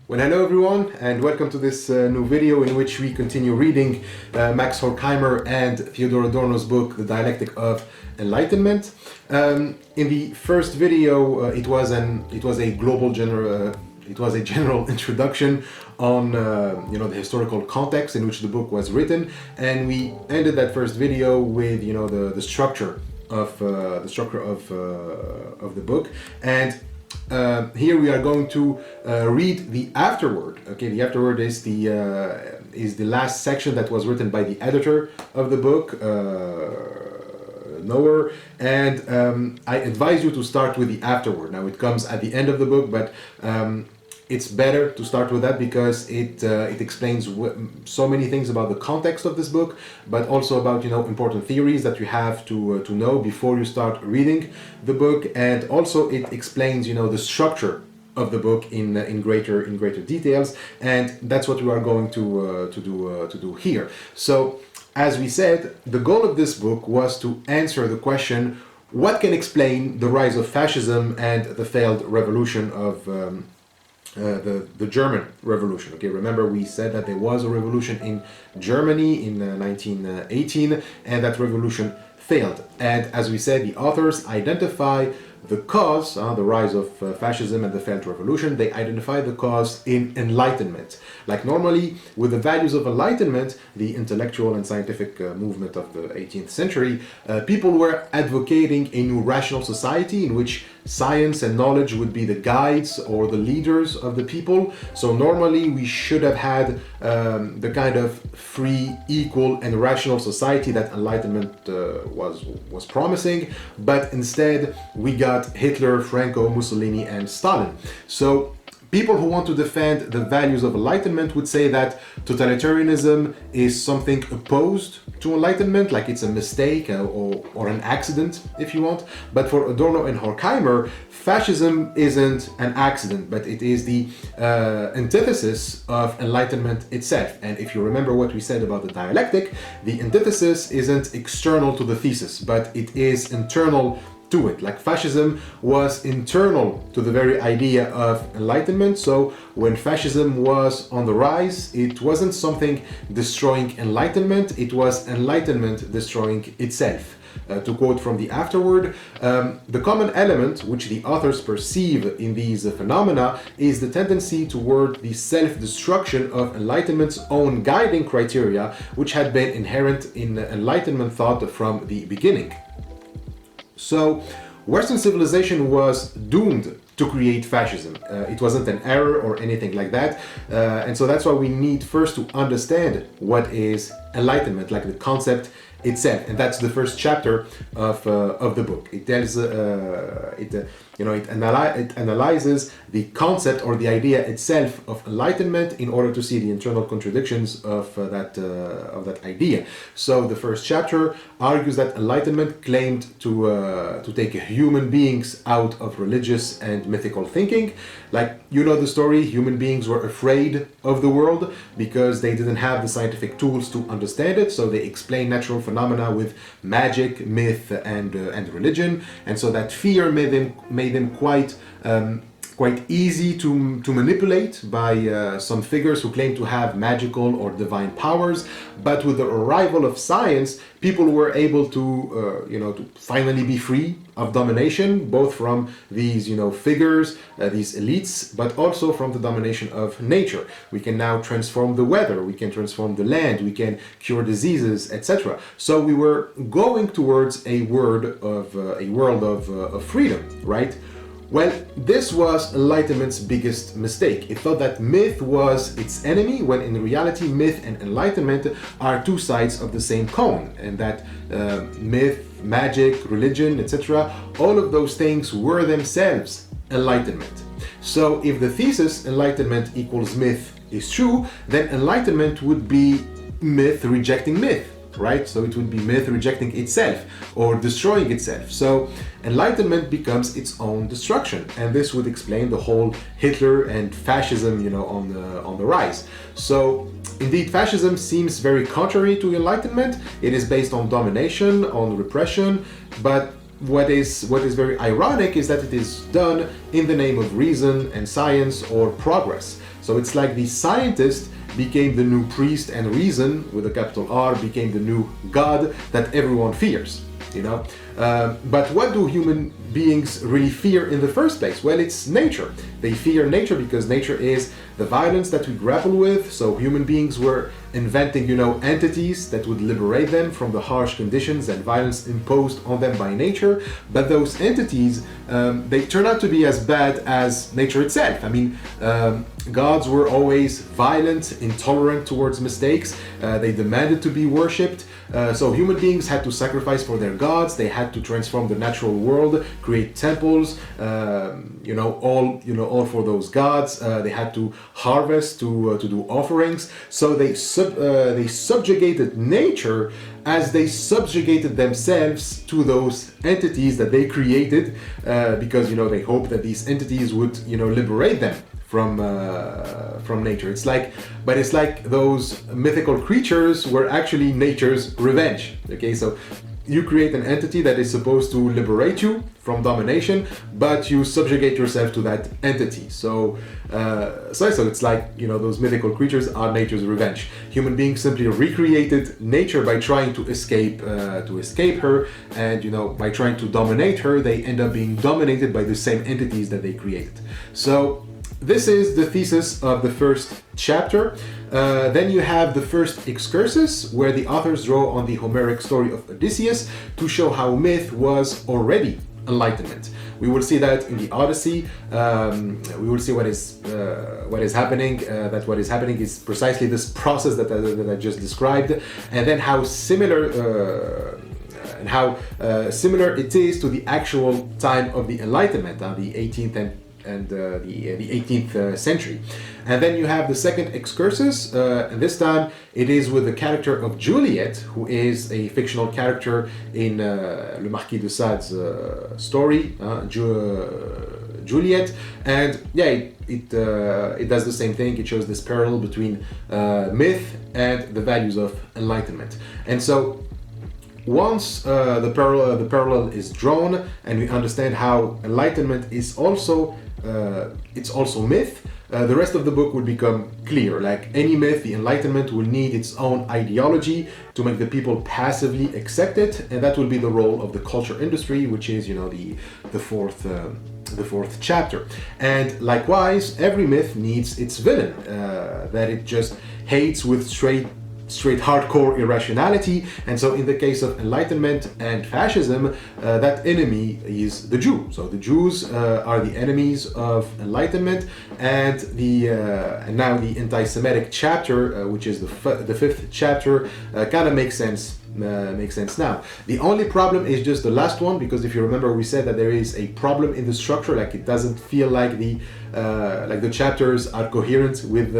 Well, hello everyone, and welcome to this new video in which we continue reading Max Horkheimer and Theodor Adorno's book, The Dialectic of Enlightenment. In the first video, it was a general introduction on the historical context in which the book was written, and we ended that first video with the structure of the book. And here we are going to read the Afterword. Okay, the Afterword is the last section that was written by the editor of the book, Noerr, and I advise you to start with the Afterword. Now it comes at the end of the book, but it's better to start with that because it explains so many things about the context of this book, but also about important theories that you have to know before you start reading the book, and also it explains the structure of the book in greater details, and that's what we are going to do here. So, as we said, the goal of this book was to answer the question: what can explain the rise of fascism and the failed revolution of the German Revolution? Okay, remember we said that there was a revolution in Germany in 1918, and that revolution failed. And as we said, the authors identify the cause, the rise of fascism and the failed revolution. They identify the cause in Enlightenment. Like normally, with the values of Enlightenment, the intellectual and scientific movement of the 18th century, people were advocating a new rational society in which science and knowledge would be the guides or the leaders of the people. So normally we should have had the kind of free, equal and rational society that Enlightenment was promising, but instead we got Hitler, Franco, Mussolini and Stalin. So people who want to defend the values of Enlightenment would say that totalitarianism is something opposed to Enlightenment, like it's a mistake or an accident, if you want. But for Adorno and Horkheimer, fascism isn't an accident, but it is the antithesis of Enlightenment itself. And if you remember what we said about the dialectic, the antithesis isn't external to the thesis, but it is internal to it. Like fascism was internal to the very idea of Enlightenment. So when fascism was on the rise, it wasn't something destroying Enlightenment, it was Enlightenment destroying itself. To quote from the Afterword, the common element which the authors perceive in these phenomena is the tendency toward the self-destruction of Enlightenment's own guiding criteria, which had been inherent in Enlightenment thought from the beginning. So, Western civilization was doomed to create fascism. It wasn't an error or anything like that. And so that's why we need first to understand what is Enlightenment, like the concept itself. And that's the first chapter of the book. It tells, it analyzes the concept or the idea itself of Enlightenment in order to see the internal contradictions of that idea. So the first chapter argues that Enlightenment claimed to take human beings out of religious and mythical thinking. Like, the story, human beings were afraid of the world because they didn't have the scientific tools to understand it, so they explain natural phenomena with magic, myth, and religion, and so that fear made them quite easy to manipulate by some figures who claim to have magical or divine powers. But with the arrival of science, people were able to to finally be free of domination, both from these figures, these elites, but also from the domination of nature. We can now transform the weather, we can transform the land, we can cure diseases, etc. So we were going towards a world of freedom, right? Well, this was Enlightenment's biggest mistake. It thought that myth was its enemy, when in reality myth and Enlightenment are two sides of the same coin, and that myth, magic, religion, etc., all of those things were themselves Enlightenment. So if the thesis Enlightenment equals myth is true, then Enlightenment would be myth rejecting myth, right? So it would be myth rejecting itself or destroying itself. So Enlightenment becomes its own destruction, and this would explain the whole Hitler and fascism, on the rise. So indeed, fascism seems very contrary to Enlightenment. It is based on domination, on repression, but what is very ironic is that it is done in the name of reason and science or progress. So it's like the scientist became the new priest, and reason, with a capital R, became the new god that everyone fears, you know. But what do human beings really fear in the first place? Well, it's nature. They fear nature because nature is the violence that we grapple with. So human beings were inventing, you know, entities that would liberate them from the harsh conditions and violence imposed on them by nature. But those entities, they turn out to be as bad as nature itself. I mean, gods were always violent, intolerant towards mistakes. They demanded to be worshipped. So human beings had to sacrifice for their gods. They had to transform the natural world, create temples, all for those gods. They had to harvest, to do offerings. So they subjugated nature as they subjugated themselves to those entities that they created, because, you know, they hoped that these entities would, you know, liberate them from nature. It's like those mythical creatures were actually nature's revenge. Okay, so you create an entity that is supposed to liberate you from domination, but you subjugate yourself to that entity. So it's like, you know, those mythical creatures are nature's revenge. Human beings simply recreated nature by trying to escape her, and, you know, by trying to dominate her, they end up being dominated by the same entities that they created. So this is the thesis of the first chapter. Then you have the first excursus, where the authors draw on the Homeric story of Odysseus to show how myth was already enlightenment. We will see that in the Odyssey. We will see what is happening. That what is happening is precisely this process that I just described, and then how similar it is to the actual time of the Enlightenment, the 18th and the 18th century. And then you have the second excursus, and this time it is with the character of Juliet, who is a fictional character in Le Marquis de Sade's story, Juliet. And yeah, it does the same thing. It shows this parallel between myth and the values of enlightenment. And so once the parallel is drawn, and we understand how enlightenment is also myth, the rest of the book will become clear. Like any myth, the Enlightenment will need its own ideology to make the people passively accept it, and that will be the role of the culture industry, which is, you know, the fourth chapter. And likewise, every myth needs its villain that it just hates with straight hardcore irrationality. And so in the case of Enlightenment and fascism, that enemy is the Jew. So the Jews are the enemies of Enlightenment, and now the anti-Semitic chapter, which is the fifth chapter, kind of makes sense now. The only problem is just the last one, because if you remember, we said that there is a problem in the structure. Like, it doesn't feel like the chapters are coherent with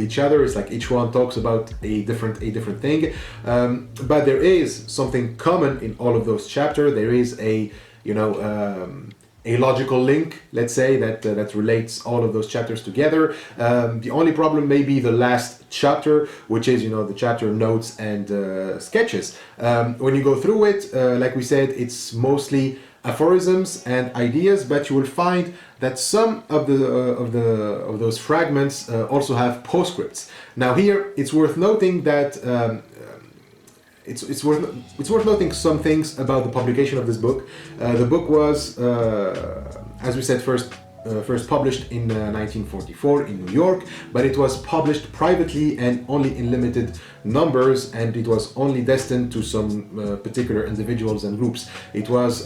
each other. It's like each one talks about a different thing, but there is something common in all of those chapters. There is a logical link, let's say, that relates all of those chapters together. The only problem may be the last chapter, which is, the chapter notes and sketches. When you go through it, like we said, it's mostly aphorisms and ideas, but you will find that some of those fragments also have postscripts. Now here, it's worth noting that it's worth noting some things about the publication of this book. The book was, as we said, first published in 1944 in New York, but it was published privately and only in limited numbers, and it was only destined to some particular individuals and groups. It was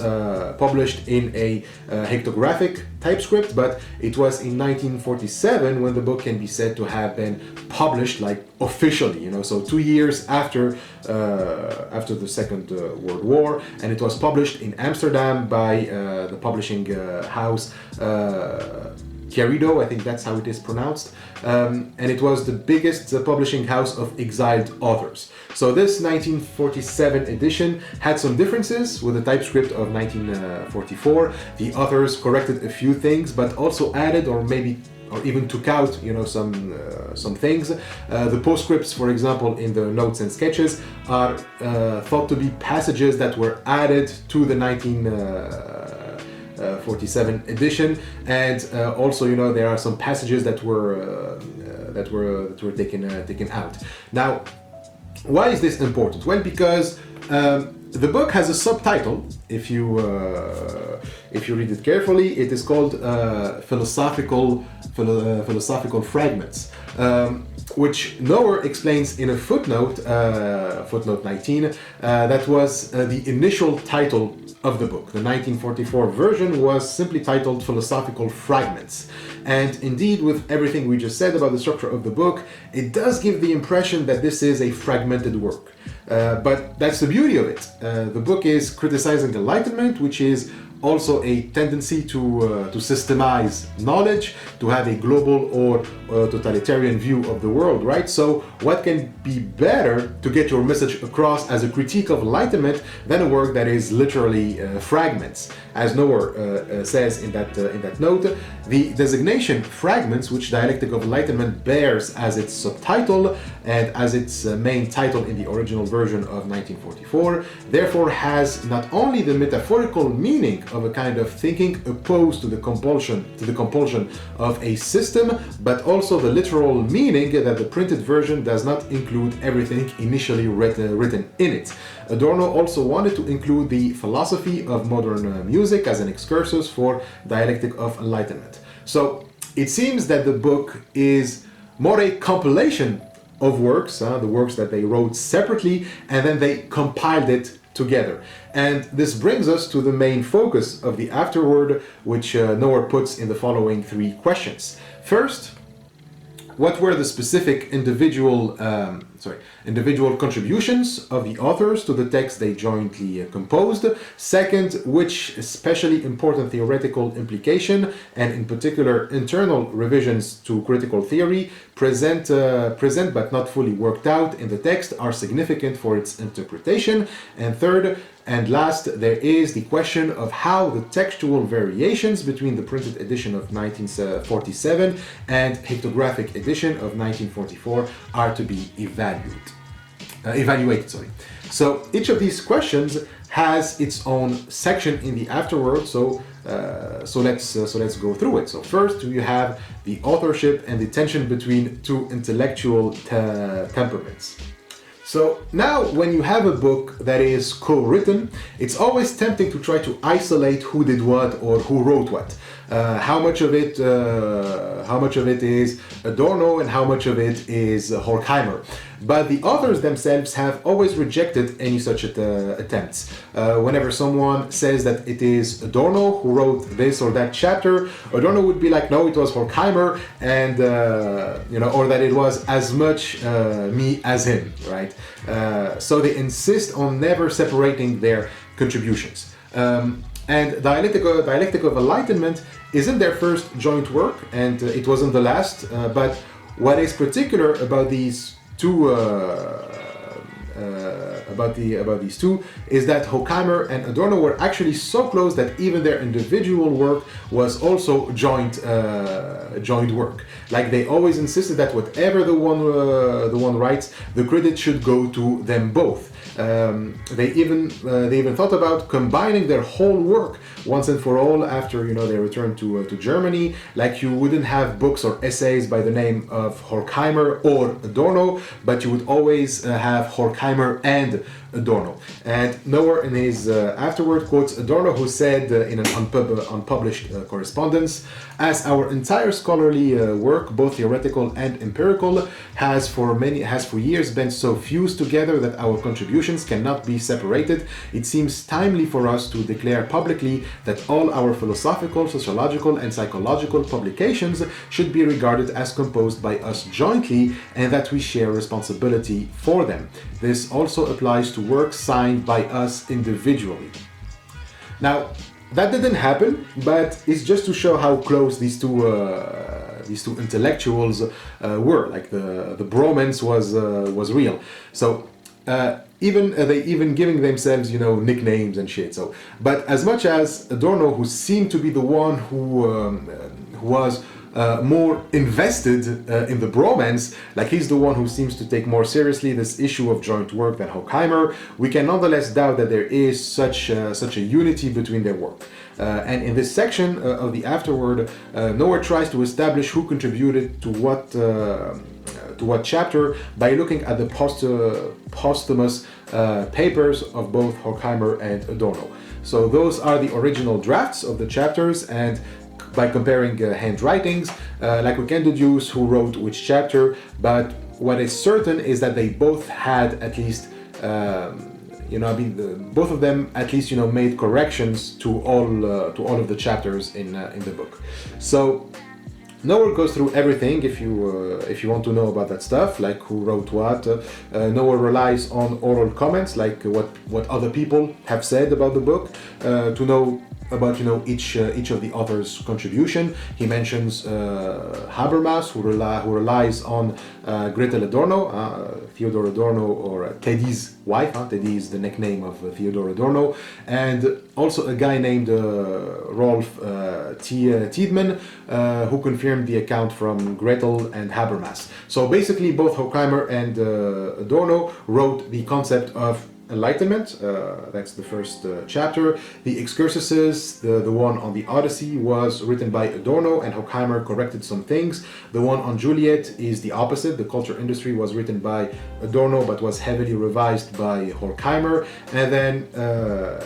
published in a hectographic typescript, but it was in 1947 when the book can be said to have been published, like, officially, so 2 years after the Second World War, and it was published in Amsterdam by the publishing house Querido, I think that's how it is pronounced, and it was the biggest publishing house of exiled authors. So this 1947 edition had some differences with the typescript of 1944. The authors corrected a few things, but also added, or maybe or even took out, some things. The postscripts, for example, in the notes and sketches, are thought to be passages that were added to the 1947 edition, and also, there are some passages that were taken out. Now, why is this important? Well, because the book has a subtitle. If you read it carefully, it is called philosophical Fragments, which Noerr explains in a footnote, footnote 19, that was the initial title of the book. The 1944 version was simply titled Philosophical Fragments. And indeed, with everything we just said about the structure of the book, it does give the impression that this is a fragmented work. But that's the beauty of it. The book is criticizing Enlightenment, which is also a tendency to systemize knowledge, to have a global or totalitarian view of the world, right? So what can be better to get your message across as a critique of Enlightenment than a work that is literally fragments? As Noerr says in that note, the designation Fragments, which Dialectic of Enlightenment bears as its subtitle and as its main title in the original version of 1944, therefore has not only the metaphorical meaning of a kind of thinking opposed to the compulsion of a system, but also the literal meaning that the printed version does not include everything initially written in it. Adorno also wanted to include the philosophy of modern music as an excursus for Dialectic of Enlightenment. So it seems that the book is more a compilation of works, the works that they wrote separately, and then they compiled it together. And this brings us to the main focus of the Afterword, which Noerr puts in the following three questions. First, what were the specific individual contributions of the authors to the text they jointly composed? Second, which especially important theoretical implication, and in particular internal revisions to critical theory, present but not fully worked out in the text, are significant for its interpretation? And third, and last, there is the question of how the textual variations between the printed edition of 1947 and pictographic edition of 1944 are to be evaluated. So each of these questions has its own section in the Afterword. So let's go through it. So first, you have the authorship and the tension between two intellectual temperaments. So now, when you have a book that is co-written, it's always tempting to try to isolate who did what or who wrote what. How much of it is Adorno and how much of it is Horkheimer. But the authors themselves have always rejected any such attempts. Whenever someone says that it is Adorno who wrote this or that chapter, Adorno would be like, no, it was Horkheimer, and or that it was as much me as him, right? So they insist on never separating their contributions. And Dialectic of Enlightenment isn't their first joint work, and it wasn't the last. But what is particular about these two, is that Horkheimer and Adorno were actually so close that even their individual work was also joint work. Like, they always insisted that whatever the one writes, the credit should go to them both. They even thought about combining their whole work once and for all after they returned to Germany. Like, you wouldn't have books or essays by the name of Horkheimer or Adorno, but you would always have Horkheimer and Adorno. And Noerr in his Afterword quotes Adorno, who said in an unpublished correspondence, "As our entire scholarly work, both theoretical and empirical, has for years been so fused together that our contributions cannot be separated, it seems timely for us to declare publicly that all our philosophical, sociological, and psychological publications should be regarded as composed by us jointly, and that we share responsibility for them. This also applies to work signed by us individually." Now, that didn't happen, but it's just to show how close these two intellectuals were. Like, the bromance was real. So they even giving themselves nicknames and shit. So, but as much as Adorno, who seemed to be the one who was more invested in the bromance, like he's the one who seems to take more seriously this issue of joint work than Horkheimer, we can nonetheless doubt that there is such a unity between their work. And in this section of the Afterword, Noerr tries to establish who contributed to what chapter by looking at the posthumous papers of both Horkheimer and Adorno. So those are the original drafts of the chapters, and by comparing handwritings, like we can deduce who wrote which chapter, but what is certain is that they both had at least both of them at least made corrections to all of the chapters in the book. So Noerr goes through everything if you want to know about that stuff, like who wrote what. Noerr relies on oral comments, like what other people have said about the book, to know about each of the author's contribution. He mentions Habermas, who relies on Gretel Adorno, Theodor Adorno, or Teddy's wife. Teddy is the nickname of Theodor Adorno, and also a guy named Rolf Tiedemann, who confirmed the account from Gretel and Habermas. So basically, both Horkheimer and Adorno wrote the concept of Enlightenment. That's the first chapter. The excursuses, the one on the Odyssey, was written by Adorno, and Horkheimer corrected some things. The one on Juliet is the opposite. The culture industry was written by Adorno but was heavily revised by Horkheimer. And then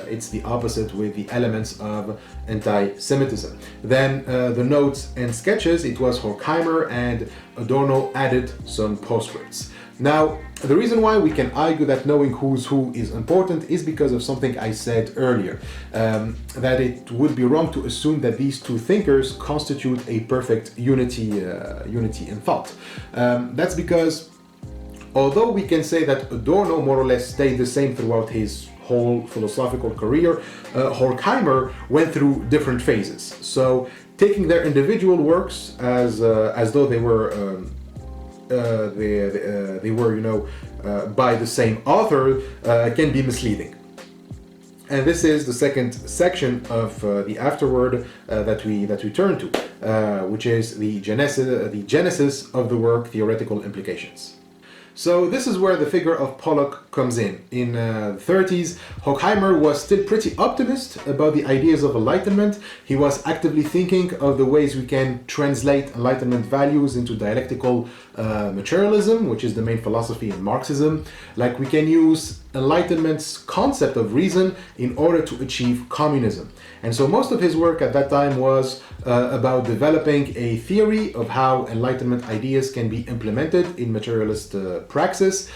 it's the opposite with the elements of anti-Semitism. Then the notes and sketches, it was Horkheimer, and Adorno added some postscripts. Now, the reason why we can argue that knowing who's who is important is because of something I said earlier, that it would be wrong to assume that these two thinkers constitute a perfect unity in thought. That's because, although we can say that Adorno more or less stayed the same throughout his whole philosophical career, Horkheimer went through different phases. So, taking their individual works as though they were by the same author can be misleading. And this is the second section of the Afterword that we turn to, which is the genesis of the work, theoretical implications. So this is where the figure of Pollock comes in. In the 30s, Horkheimer was still pretty optimist about the ideas of Enlightenment. He was actively thinking of the ways we can translate Enlightenment values into dialectical materialism, which is the main philosophy in Marxism. Like, we can use Enlightenment's concept of reason in order to achieve communism. And so most of his work at that time was about developing a theory of how Enlightenment ideas can be implemented in materialist praxis.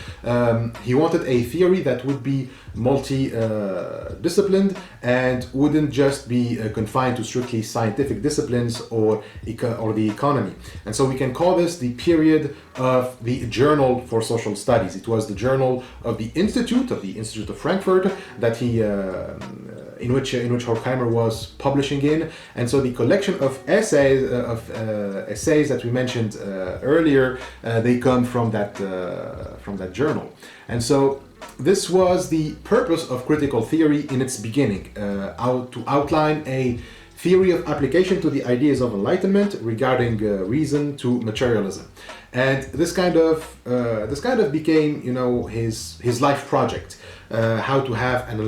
He wanted a theory that would be multi-disciplined and wouldn't just be confined to strictly scientific disciplines or the economy. And so we can call this the period of the Journal for Social Studies. It was the journal of the Institute of Frankfurt that he in which Horkheimer was publishing in. And so the collection of essays that we mentioned earlier, they come from that journal. And so this was the purpose of critical theory in its beginning, to outline a theory of application to the ideas of Enlightenment regarding reason to materialism. And this kind of became, his life project, how to have an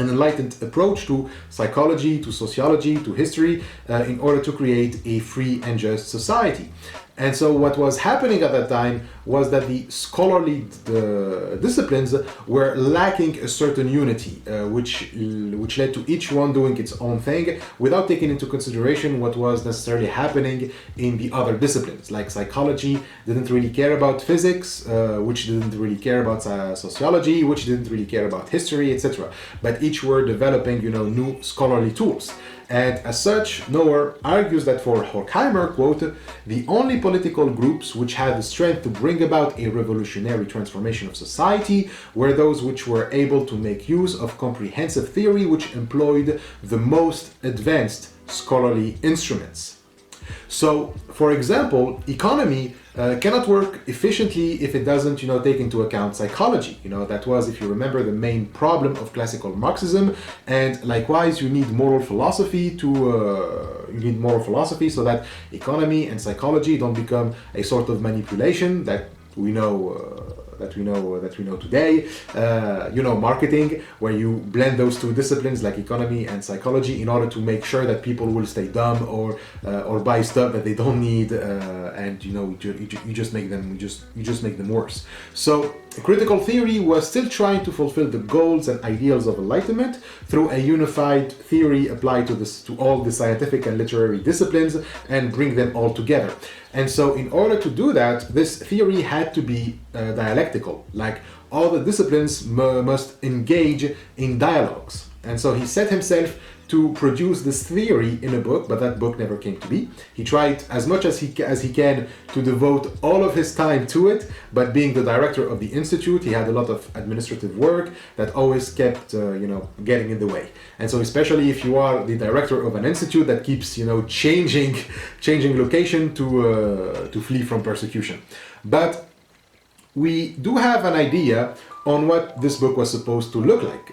enlightened approach to psychology, to sociology, to history, in order to create a free and just society. And so what was happening at that time was that the scholarly disciplines were lacking a certain unity, which led to each one doing its own thing without taking into consideration what was necessarily happening in the other disciplines. Like psychology didn't really care about physics, which didn't really care about sociology, which didn't really care about history, etc. But each were developing, new scholarly tools. And as such, Noerr argues that for Horkheimer, quote, the only political groups which had the strength to bring about a revolutionary transformation of society were those which were able to make use of comprehensive theory which employed the most advanced scholarly instruments. So, for example, economy cannot work efficiently if it doesn't, take into account psychology. That was, if you remember, the main problem of classical Marxism. And likewise, you need moral philosophy so that economy and psychology don't become a sort of manipulation that we know. That we know today, marketing, where you blend those two disciplines like economy and psychology in order to make sure that people will stay dumb or buy stuff that they don't need, and you just make them worse. So critical theory was still trying to fulfill the goals and ideals of Enlightenment through a unified theory applied to all the scientific and literary disciplines and bring them all together. And so in order to do that, this theory had to be dialectical, like all the disciplines must engage in dialogues. And so he set himself to produce this theory in a book, but that book never came to be. He tried as much as he can to devote all of his time to it, but being the director of the institute, he had a lot of administrative work that always kept, getting in the way. And so, especially if you are the director of an institute that keeps, changing location to flee from persecution. But we do have an idea on what this book was supposed to look like.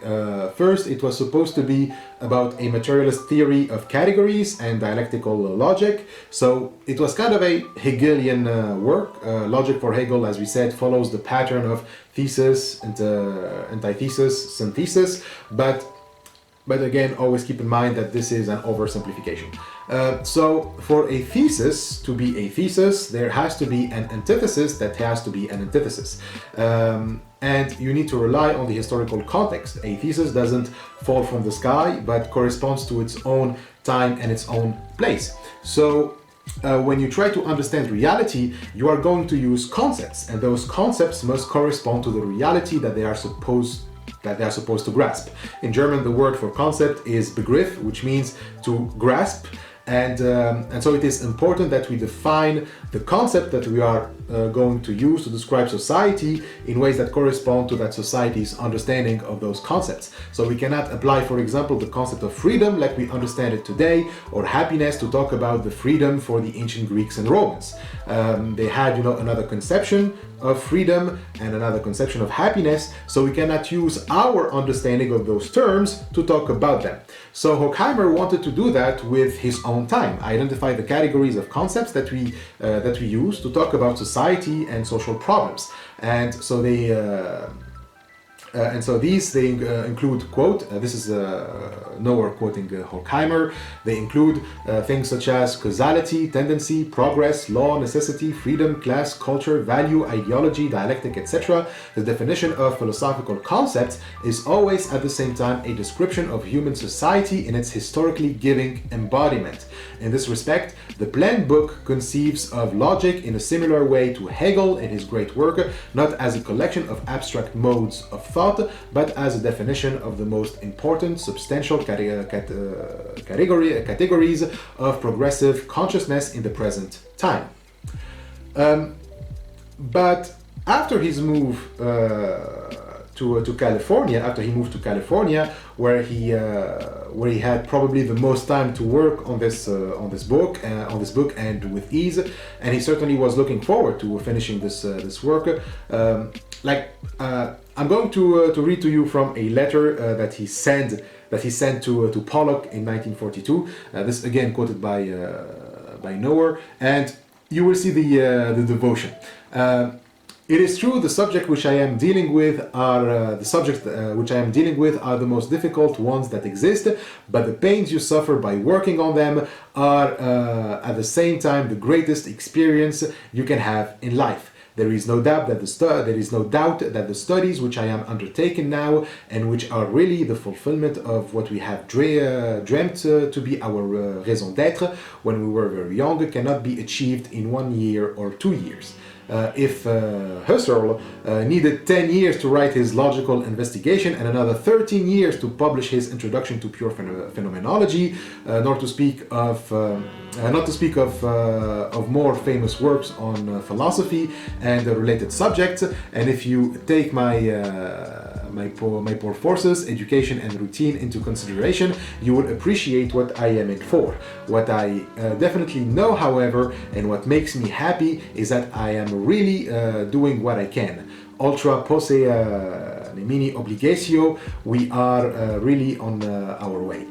First, it was supposed to be about a materialist theory of categories and dialectical logic. So it was kind of a Hegelian work. Logic for Hegel, as we said, follows the pattern of thesis, antithesis, synthesis, but again, always keep in mind that this is an oversimplification. So for a thesis to be a thesis, there has to be an antithesis that has to be an antithesis. And you need to rely on the historical context. A thesis doesn't fall from the sky, but corresponds to its own time and its own place. So when you try to understand reality, you are going to use concepts, and those concepts must correspond to the reality that they are supposed to grasp. In German, the word for concept is Begriff, which means to grasp. And so it is important that we define the concept that we are going to use to describe society in ways that correspond to that society's understanding of those concepts. So we cannot apply, for example, the concept of freedom like we understand it today, or happiness to talk about the freedom for the ancient Greeks and Romans. They had, another conception of freedom and another conception of happiness, so we cannot use our understanding of those terms to talk about them. So Horkheimer wanted to do that with his own time, identify the categories of concepts that we use to talk about society and social problems. And so these include, quote, this is Noerr quoting Horkheimer, they include things such as causality, tendency, progress, law, necessity, freedom, class, culture, value, ideology, dialectic, etc. The definition of philosophical concepts is always at the same time a description of human society in its historically giving embodiment. In this respect, the planned book conceives of logic in a similar way to Hegel in his great work, not as a collection of abstract modes of thought, but as a definition of the most important substantial categories of progressive consciousness in the present time. But after his move to California, where he had probably the most time to work on this book and with ease, and he certainly was looking forward to finishing this work. I'm going to read to you from a letter that he sent to Pollock in 1942. This again quoted by Noerr, and you will see the devotion. It is true, the subject which I am dealing with are the most difficult ones that exist, but the pains you suffer by working on them are at the same time the greatest experience you can have in life. There is no doubt that the studies which I am undertaking now, and which are really the fulfillment of what we have dreamt to be our raison d'être when we were very young, cannot be achieved in 1 year or 2 years. If Husserl needed 10 years to write his logical investigation and another 13 years to publish his introduction to pure phenomenology, not to speak of more famous works on philosophy and related subjects, and if you take my my poor forces, education and routine into consideration, you will appreciate what I am in for. What I definitely know, however, and what makes me happy is that I am really doing what I can. Ultra posse nemini obligatio, we are really on our way.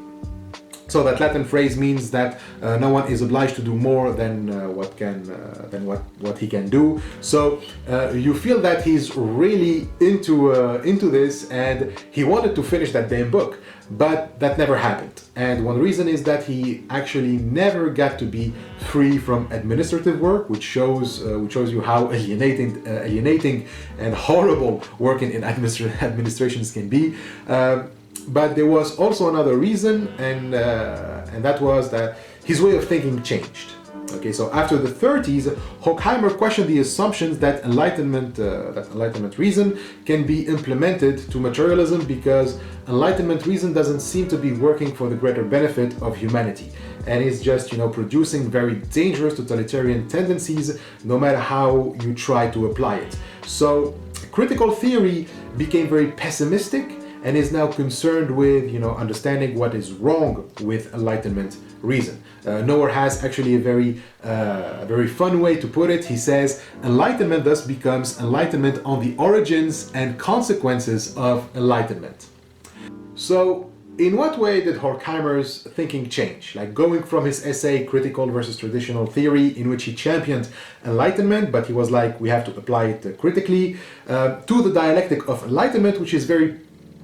So that Latin phrase means that no one is obliged to do more than what he can do. So you feel that he's really into this, and he wanted to finish that damn book, but that never happened. And one reason is that he actually never got to be free from administrative work, which shows you how alienating and horrible working in administrations can be. But there was also another reason, and that was that his way of thinking changed. Okay, so after the 30s, Horkheimer questioned the assumptions that Enlightenment reason can be implemented to materialism, because Enlightenment reason doesn't seem to be working for the greater benefit of humanity, and is just, producing very dangerous totalitarian tendencies, no matter how you try to apply it. So critical theory became very pessimistic, and is now concerned with, understanding what is wrong with Enlightenment reason. Noerr has actually a very fun way to put it. He says, Enlightenment thus becomes enlightenment on the origins and consequences of Enlightenment. So, in what way did Horkheimer's thinking change? Like going from his essay, Critical versus Traditional Theory, in which he championed Enlightenment, but he was like, we have to apply it critically, to the Dialectic of Enlightenment, which is very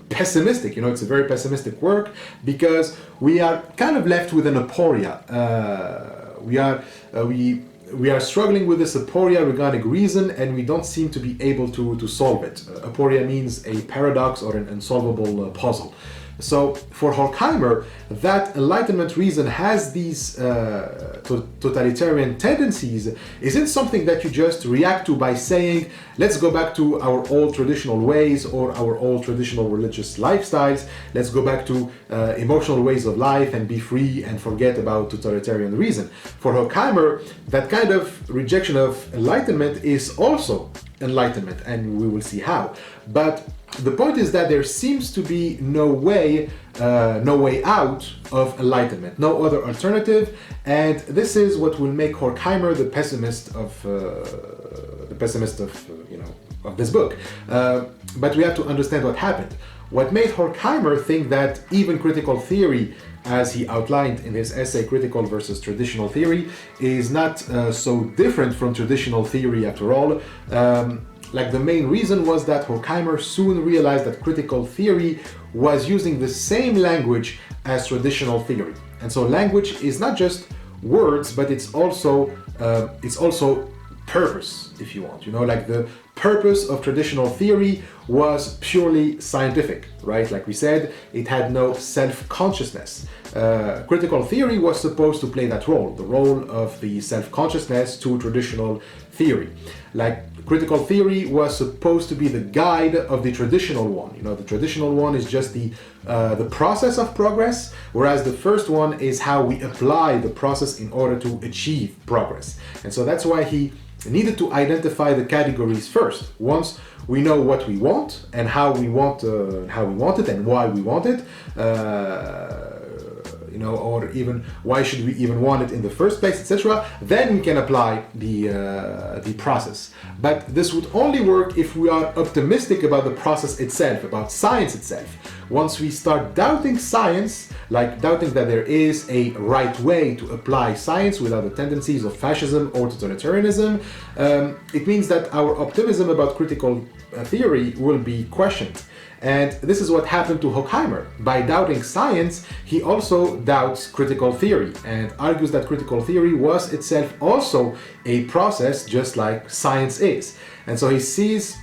pessimistic. It's a very pessimistic work, because we are kind of left with an aporia. We are struggling with this aporia regarding reason, and we don't seem to be able to solve it. Aporia means a paradox or an unsolvable puzzle. So for Horkheimer, that Enlightenment reason has these totalitarian tendencies isn't something that you just react to by saying, let's go back to our old traditional ways or our old traditional religious lifestyles, let's go back to emotional ways of life and be free and forget about totalitarian reason. For Horkheimer, that kind of rejection of Enlightenment is also Enlightenment, and we will see how. But the point is that there seems to be no way out of Enlightenment, no other alternative, and this is what will make Horkheimer the pessimist of this book. But we have to understand what happened. What made Horkheimer think that even critical theory, as he outlined in his essay Critical versus Traditional Theory, is not so different from traditional theory after all. The main reason was that Horkheimer soon realized that critical theory was using the same language as traditional theory. And so language is not just words, but it's also purpose, if you want. The purpose of traditional theory was purely scientific, right? Like we said, it had no self-consciousness. Critical theory was supposed to play that role, the role of the self-consciousness to traditional theory. Critical theory was supposed to be the guide of the traditional one. The traditional one is just the process of progress, whereas the first one is how we apply the process in order to achieve progress. And so that's why he needed to identify the categories first. Once we know what we want and how we want it and why we want it, or even why should we even want it in the first place, etc., then we can apply the process. But this would only work if we are optimistic about the process itself, about science itself. Once we start doubting science, like doubting that there is a right way to apply science without the tendencies of fascism or totalitarianism, it means that our optimism about critical theory will be questioned. And this is what happened to Horkheimer. By doubting science, he also doubts critical theory and argues that critical theory was itself also a process just like science is. And so he sees,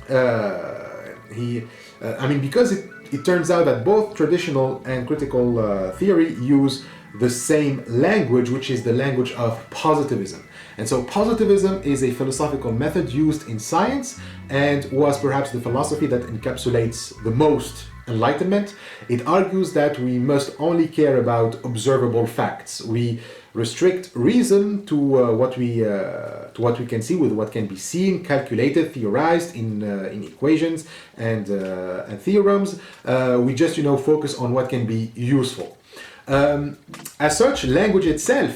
because it turns out that both traditional and critical theory use the same language, which is the language of positivism. And so positivism is a philosophical method used in science and was perhaps the philosophy that encapsulates the most Enlightenment. It argues that we must only care about observable facts. We restrict reason to what we can see, with what can be seen, calculated, theorized in equations and theorems. We just focus on what can be useful. As such, language itself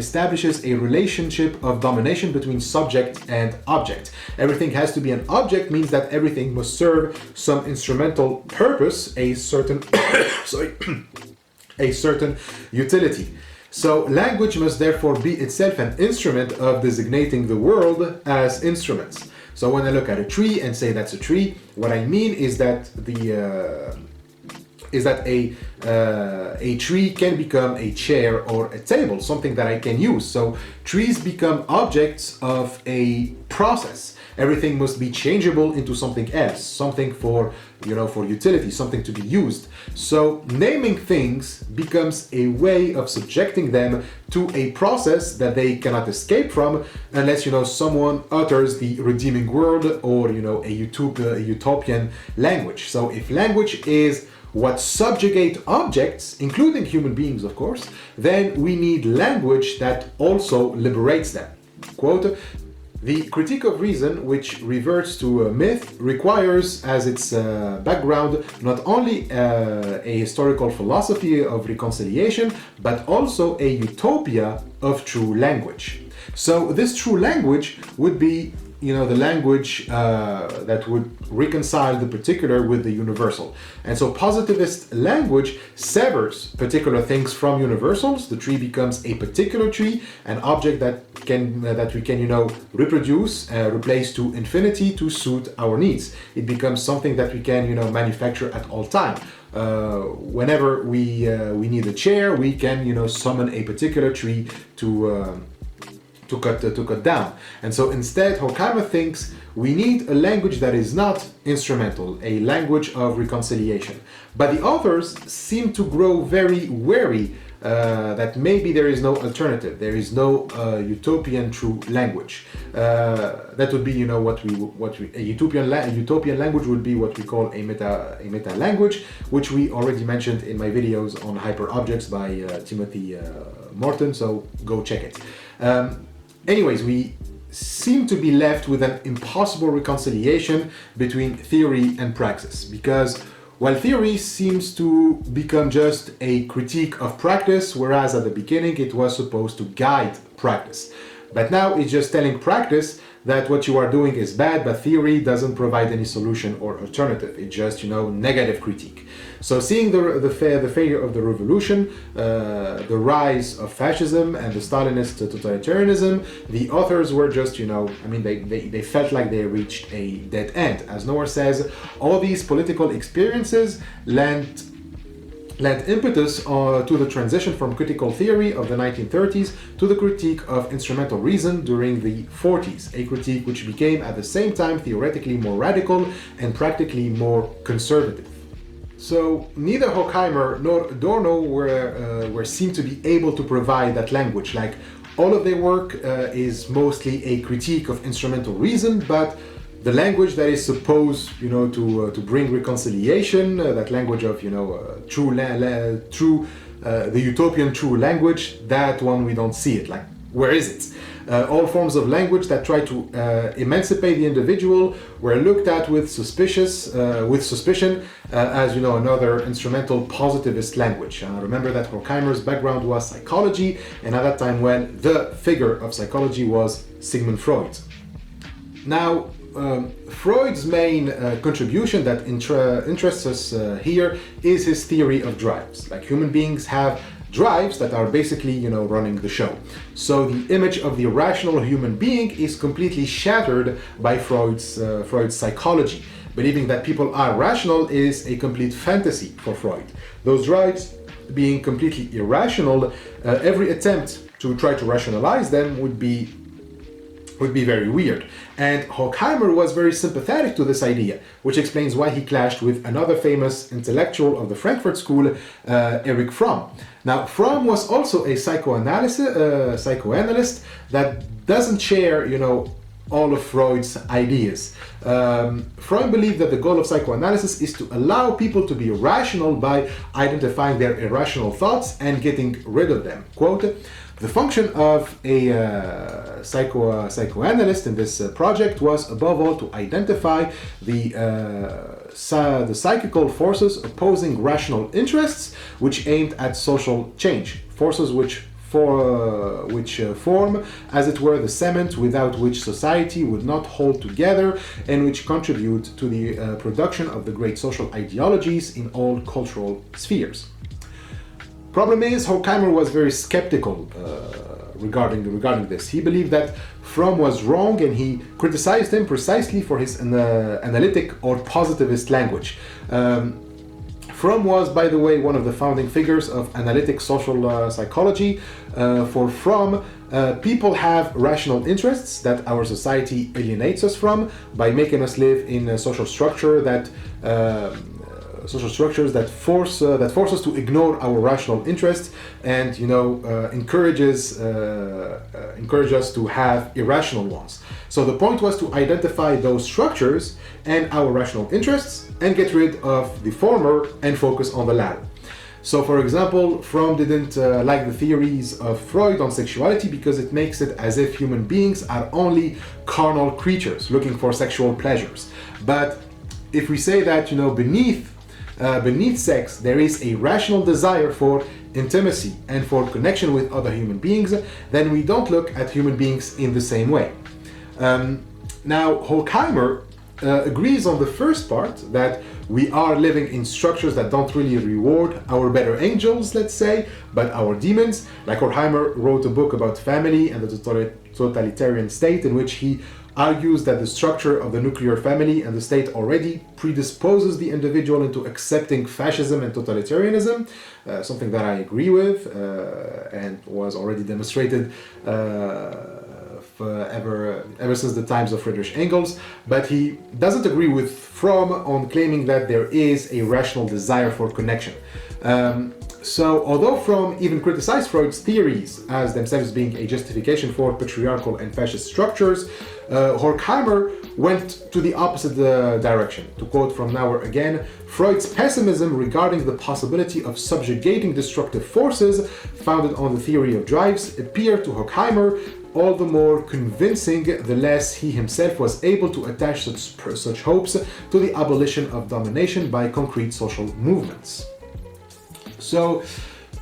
establishes a relationship of domination between subject and object. Everything has to be an object, means that everything must serve some instrumental purpose, a certain a certain utility. So language must therefore be itself an instrument of designating the world as instruments. So when I look at a tree and say that's a tree, what I mean is that a tree can become a chair or a table, something that I can use. So trees become objects of a process. Everything must be changeable into something else, something for utility, something to be used. So naming things becomes a way of subjecting them to a process that they cannot escape from unless someone utters the redeeming word or a utopian language. So if language is what subjugate objects, including human beings of course, then we need language that also liberates them. Quote, "The critique of reason, which reverts to a myth, requires as its background not only a historical philosophy of reconciliation, but also a utopia of true language." So this true language would be the language that would reconcile the particular with the universal. And so positivist language severs particular things from universals. The tree becomes a particular tree, an object that we can reproduce, replace to infinity to suit our needs. It becomes something that we can manufacture at all time. Whenever we need a chair, we can summon a particular tree to cut down. And so instead, Horkheimer thinks we need a language that is not instrumental, a language of reconciliation. But the authors seem to grow very wary that maybe there is no alternative, there is no utopian true language. That would be a utopian language would be what we call a meta language, which we already mentioned in my videos on hyperobjects by Timothy Morton, so go check it. Anyways, we seem to be left with an impossible reconciliation between theory and praxis, because while theory seems to become just a critique of practice, whereas at the beginning it was supposed to guide practice. But now it's just telling practice that what you are doing is bad, but theory doesn't provide any solution or alternative. It's just, negative critique. So seeing the failure of the revolution, the rise of fascism and the Stalinist totalitarianism, the authors were just, they felt like they reached a dead end. As Noerr says, all these political experiences lent impetus to the transition from critical theory of the 1930s to the critique of instrumental reason during the 40s, a critique which became at the same time theoretically more radical and practically more conservative. So neither Horkheimer nor Adorno were seen to be able to provide that language. Like, all of their work is mostly a critique of instrumental reason, but the language that is supposed, to bring reconciliation, that language of, the utopian true language, that one we don't see it. Like, where is it? All forms of language that try to emancipate the individual were looked at with suspicion as another instrumental positivist language. Remember that Horkheimer's background was psychology, and at that time, the figure of psychology was Sigmund Freud. Now, Freud's main contribution that interests us here is his theory of drives. Like, human beings have drives that are basically, running the show. So the image of the irrational human being is completely shattered by Freud's psychology. Believing that people are rational is a complete fantasy for Freud. Those drives being completely irrational, every attempt to try to rationalize them would be very weird. And Horkheimer was very sympathetic to this idea, which explains why he clashed with another famous intellectual of the Frankfurt School, Erich Fromm. Now, Fromm was also a psychoanalyst that doesn't share, all of Freud's ideas. Freud believed that the goal of psychoanalysis is to allow people to be rational by identifying their irrational thoughts and getting rid of them. Quote, The function of a psychoanalyst in this project was, above all, to identify the psychical forces opposing rational interests, which aimed at social change, forces which form, as it were, the cement without which society would not hold together, and which contribute to the production of the great social ideologies in all cultural spheres. Problem is, Horkheimer was very skeptical regarding this. He believed that Fromm was wrong, and he criticized him precisely for his analytic or positivist language. Fromm was, by the way, one of the founding figures of analytic social psychology. For Fromm, people have rational interests that our society alienates us from by making us live in a social structure that social structures that force us to ignore our rational interests, and encourage us to have irrational ones. So the point was to identify those structures and our rational interests and get rid of the former and focus on the latter. So, for example, Fromm didn't like the theories of Freud on sexuality because it makes it as if human beings are only carnal creatures looking for sexual pleasures. But if we say that, beneath sex there is a rational desire for intimacy and for connection with other human beings, then we don't look at human beings in the same way. Now, Horkheimer agrees on the first part, that we are living in structures that don't really reward our better angels, let's say, but our demons. Like Horkheimer wrote a book about family and the totalitarian state, in which he argues that the structure of the nuclear family and the state already predisposes the individual into accepting fascism and totalitarianism, something that I agree with and was already demonstrated ever since the times of Friedrich Engels. But he doesn't agree with Fromm on claiming that there is a rational desire for connection. So, although Fromm even criticized Freud's theories as themselves being a justification for patriarchal and fascist structures, Horkheimer went to the opposite direction. To quote from Noerr again, Freud's pessimism regarding the possibility of subjugating destructive forces founded on the theory of drives appeared to Horkheimer all the more convincing the less he himself was able to attach such hopes to the abolition of domination by concrete social movements. So,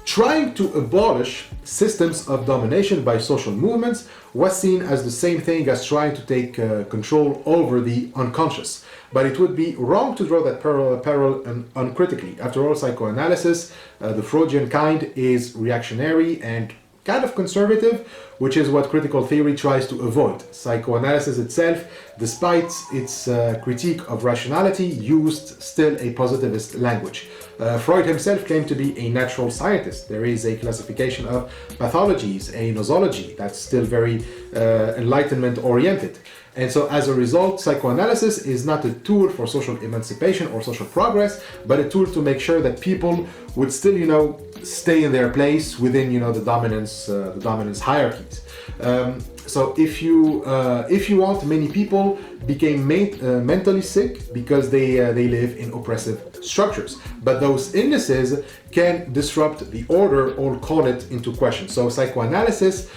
trying to abolish systems of domination by social movements was seen as the same thing as trying to take control over the unconscious. But it would be wrong to draw that parallel uncritically. After all, psychoanalysis, the Freudian kind, is reactionary and kind of conservative, which is what critical theory tries to avoid. Psychoanalysis itself, despite its critique of rationality, used still a positivist language. Freud himself claimed to be a natural scientist. There is a classification of pathologies, a nosology, that's still very Enlightenment oriented. And so as a result, psychoanalysis is not a tool for social emancipation or social progress, but a tool to make sure that people would still, stay in their place within, the dominance hierarchies. So if you want, many people became mentally sick because they live in oppressive structures. But those illnesses can disrupt the order or call it into question. So psychoanalysis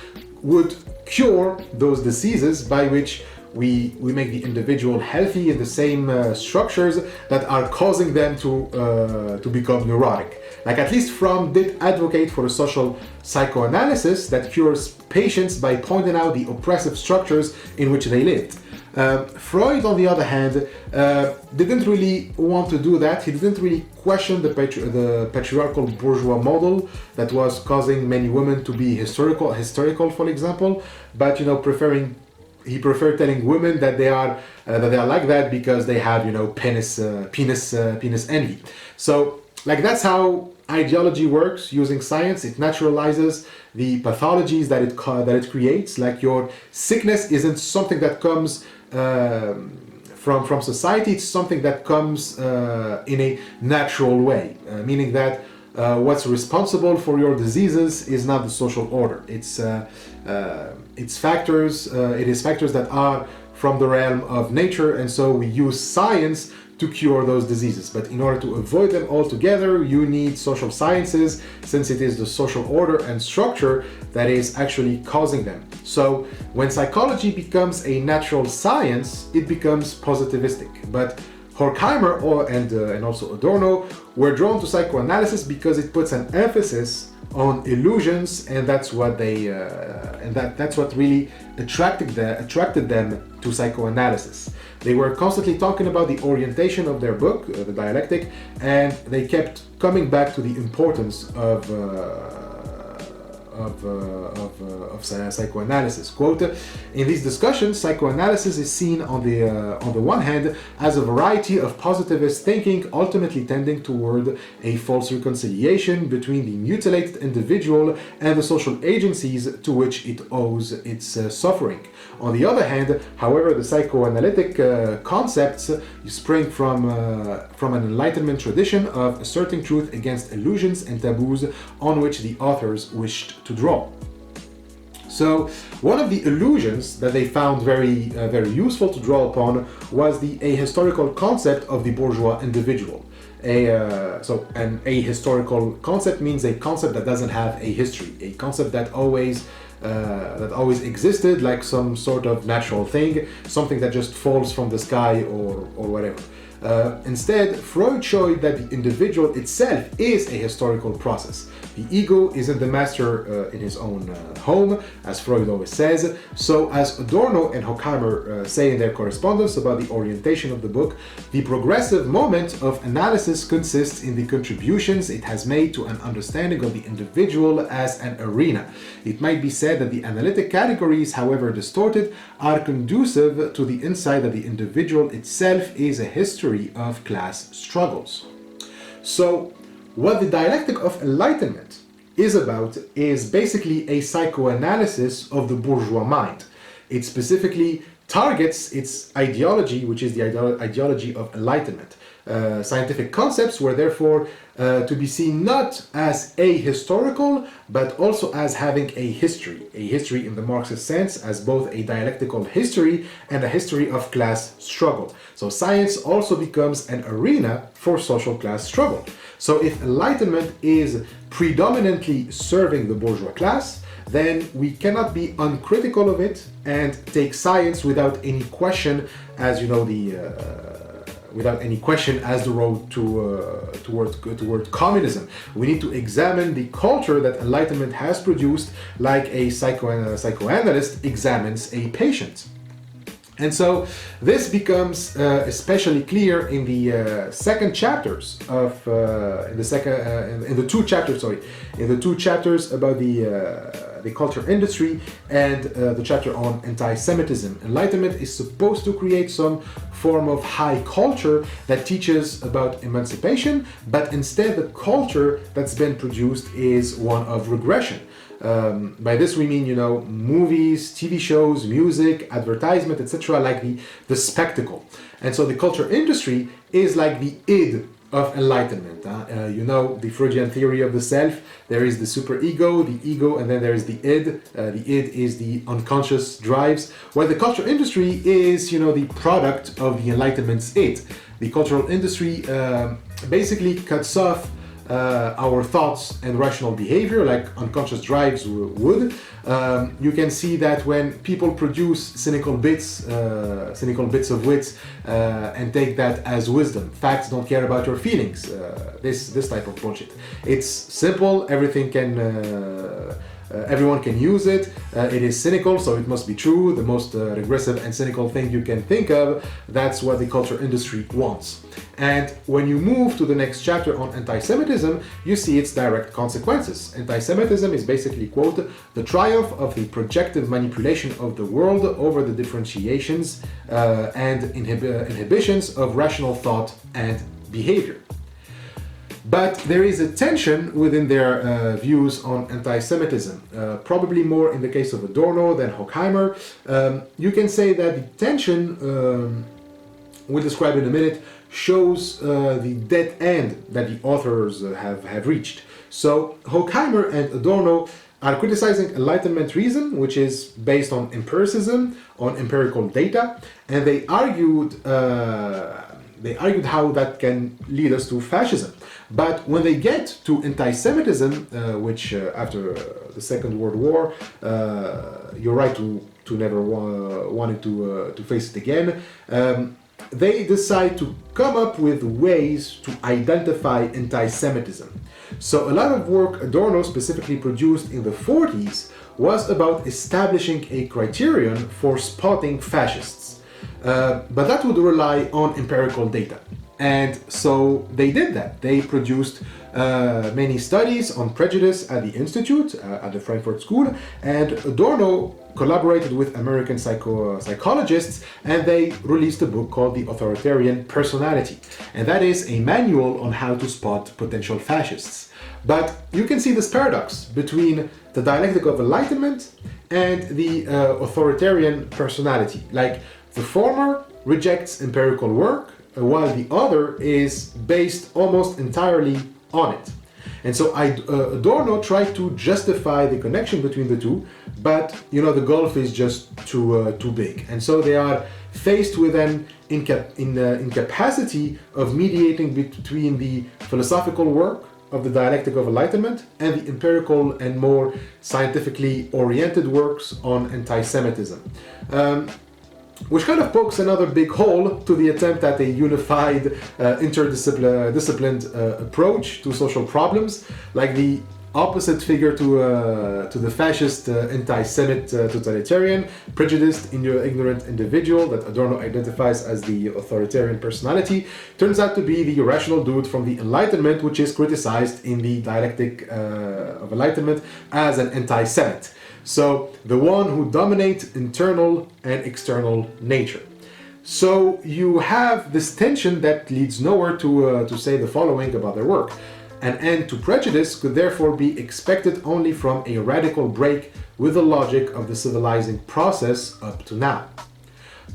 would cure those diseases by which we make the individual healthy in the same structures that are causing them to become neurotic. Like, at least Fromm did advocate for a social psychoanalysis that cures patients by pointing out the oppressive structures in which they lived. Freud, on the other hand, didn't really want to do that. He didn't really question the patriarchal bourgeois model that was causing many women to be hysterical, for example, but he preferred telling women that they are like that because they have penis envy. So, that's how ideology works. Using science, it naturalizes the pathologies that it creates. Like, your sickness isn't something that comes from society. It's something that comes in a natural way, meaning that what's responsible for your diseases is not the social order. It is factors that are from the realm of nature, and so we use science to cure those diseases. But in order to avoid them altogether, you need social sciences, since it is the social order and structure that is actually causing them. So when psychology becomes a natural science, it becomes positivistic. But Horkheimer and also Adorno were drawn to psychoanalysis because it puts an emphasis on illusions, and that's what they that's what really attracted them to psychoanalysis. They were constantly talking about the orientation of their book, the Dialectic, and they kept coming back to the importance of psychoanalysis. Quote, in these discussions, psychoanalysis is seen on the one hand as a variety of positivist thinking, ultimately tending toward a false reconciliation between the mutilated individual and the social agencies to which it owes its suffering. On the other hand, however, the psychoanalytic concepts spring from an Enlightenment tradition of asserting truth against illusions and taboos on which the authors wished to draw. So, one of the illusions that they found very useful to draw upon was the ahistorical concept of the bourgeois individual. An ahistorical concept means a concept that doesn't have a history, a concept that always existed, like some sort of natural thing, something that just falls from the sky or whatever. Instead, Freud showed that the individual itself is a historical process. The ego isn't the master in his own home, as Freud always says. So, as Adorno and Horkheimer say in their correspondence about the orientation of the book, the progressive moment of analysis consists in the contributions it has made to an understanding of the individual as an arena. It might be said that the analytic categories, however distorted, are conducive to the insight that the individual itself is a history of class struggles. So, what the Dialectic of Enlightenment is about is basically a psychoanalysis of the bourgeois mind. It specifically targets its ideology, which is the ideology of enlightenment. Scientific concepts were therefore to be seen not as ahistorical, but also as having a history in the Marxist sense, as both a dialectical history and a history of class struggle. So science also becomes an arena for social class struggle. So if enlightenment is predominantly serving the bourgeois class, then we cannot be uncritical of it and take science without any question, as you know, without any question as the road toward communism. We need to examine the culture that enlightenment has produced, like a psychoanalyst examines a patient. And so this becomes especially clear in the second chapters of in the two chapters about the culture industry and the chapter on anti-Semitism. Enlightenment is supposed to create some form of high culture that teaches about emancipation, but instead the culture that's been produced is one of regression. By this we mean, movies, TV shows, music, advertisement, etc., like the spectacle. And so the culture industry is like the id of enlightenment. The Freudian theory of the self. There is the superego, the ego, and then there is the id. The id is the unconscious drives, while the culture industry is, the product of the Enlightenment's id. The cultural industry basically cuts off our thoughts and rational behavior, like unconscious drives would. You can see that when people produce cynical bits of wits and take that as wisdom. Facts don't care about your feelings. This type of bullshit. It's simple. Everyone can use it. It is cynical, so it must be true. The most regressive and cynical thing you can think of. That's what the culture industry wants. And when you move to the next chapter on anti-Semitism, you see its direct consequences. Anti-Semitism is basically, quote, the triumph of the projective manipulation of the world over the differentiations and inhibitions of rational thought and behavior. But there is a tension within their views on anti-Semitism, probably more in the case of Adorno than Horkheimer. You can say that the tension, we'll describe in a minute, shows the dead end that the authors have reached. So Horkheimer and Adorno are criticizing Enlightenment reason, which is based on empiricism, on empirical data, and they argued how that can lead us to fascism. But when they get to anti-Semitism, which after the Second World War, you're right to never wanted to face it again, they decide to come up with ways to identify anti-Semitism. So a lot of work Adorno specifically produced in the 40s was about establishing a criterion for spotting fascists. But that would rely on empirical data. And so they did that. They produced many studies on prejudice at the Institute, at the Frankfurt School, and Adorno collaborated with American psychologists, and they released a book called The Authoritarian Personality. And that is a manual on how to spot potential fascists. But you can see this paradox between the Dialectic of Enlightenment and the authoritarian personality. Like, the former rejects empirical work, while the other is based almost entirely on it. And so Adorno tried to justify the connection between the two, but the gulf is just too big. And so they are faced with an incapacity of mediating between the philosophical work of the Dialectic of Enlightenment and the empirical and more scientifically oriented works on anti-Semitism. Which kind of pokes another big hole to the attempt at a unified, interdisciplined approach to social problems, like the opposite figure to the fascist, anti-Semite, totalitarian, prejudiced, ignorant individual that Adorno identifies as the authoritarian personality, turns out to be the irrational dude from the Enlightenment, which is criticized in the Dialectic of Enlightenment as an anti-Semite. So, the one who dominates internal and external nature. So, you have this tension that leads Noerr to say the following about their work. An end to prejudice could therefore be expected only from a radical break with the logic of the civilizing process up to now.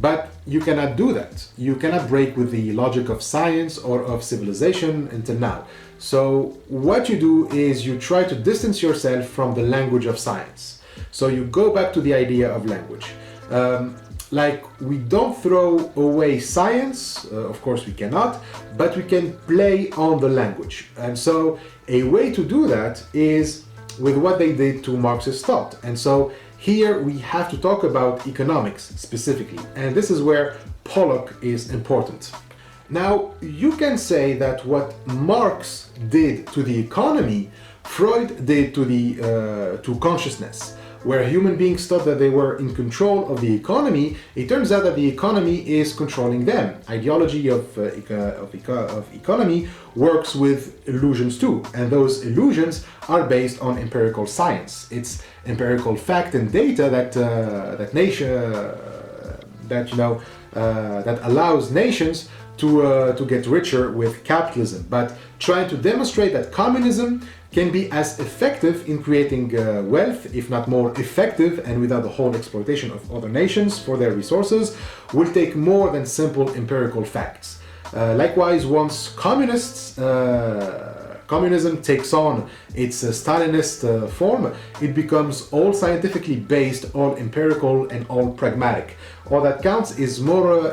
But you cannot do that. You cannot break with the logic of science or of civilization until now. So, what you do is you try to distance yourself from the language of science. So you go back to the idea of language. Like, we don't throw away science, of course we cannot, but we can play on the language. And so a way to do that is with what they did to Marxist thought. And so here we have to talk about economics specifically. And this is where Pollock is important. Now, you can say that what Marx did to the economy, Freud did to consciousness. Where human beings thought that they were in control of the economy, it turns out that the economy is controlling them. Ideology of economy works with illusions too, and those illusions are based on empirical science. It's empirical fact and data that allows nations to get richer with capitalism. But trying to demonstrate that communism can be as effective in creating wealth, if not more effective, and without the whole exploitation of other nations for their resources, will take more than simple empirical facts. Likewise, once communism takes on its Stalinist form, it becomes all scientifically based, all empirical, and all pragmatic. All that counts is more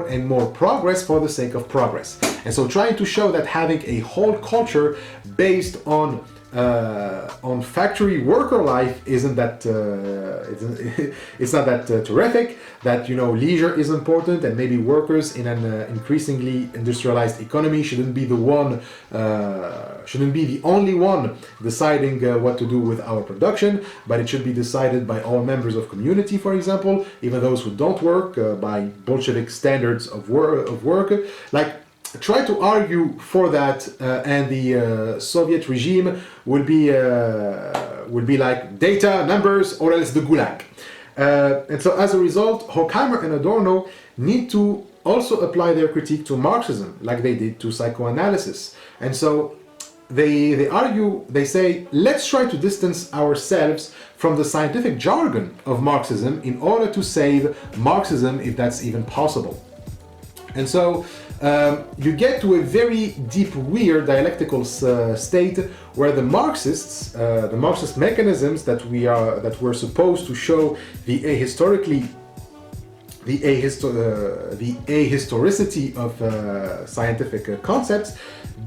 and more progress for the sake of progress. And so trying to show that having a whole culture based on factory worker life isn't that it's not that terrific. That leisure is important, and maybe workers in an increasingly industrialized economy shouldn't be the only one deciding what to do with our production, but it should be decided by all members of community, for example, even those who don't work, by Bolshevik standards of work. Like, try to argue for that, and the Soviet regime will be like data, numbers, or else the gulag. And so as a result, Horkheimer and Adorno need to also apply their critique to Marxism, like they did to psychoanalysis. And so they argue, they say, let's try to distance ourselves from the scientific jargon of Marxism in order to save Marxism, if that's even possible. And so you get to a very deep, weird dialectical state where the Marxists, the Marxist mechanisms that were supposed to show the ahistoricity of scientific concepts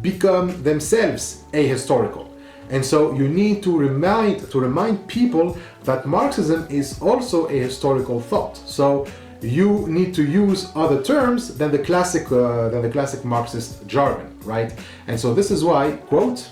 become themselves ahistorical. And so you need to remind people that Marxism is also a historical thought. So you need to use other terms than the classic Marxist jargon, right? And so this is why, quote,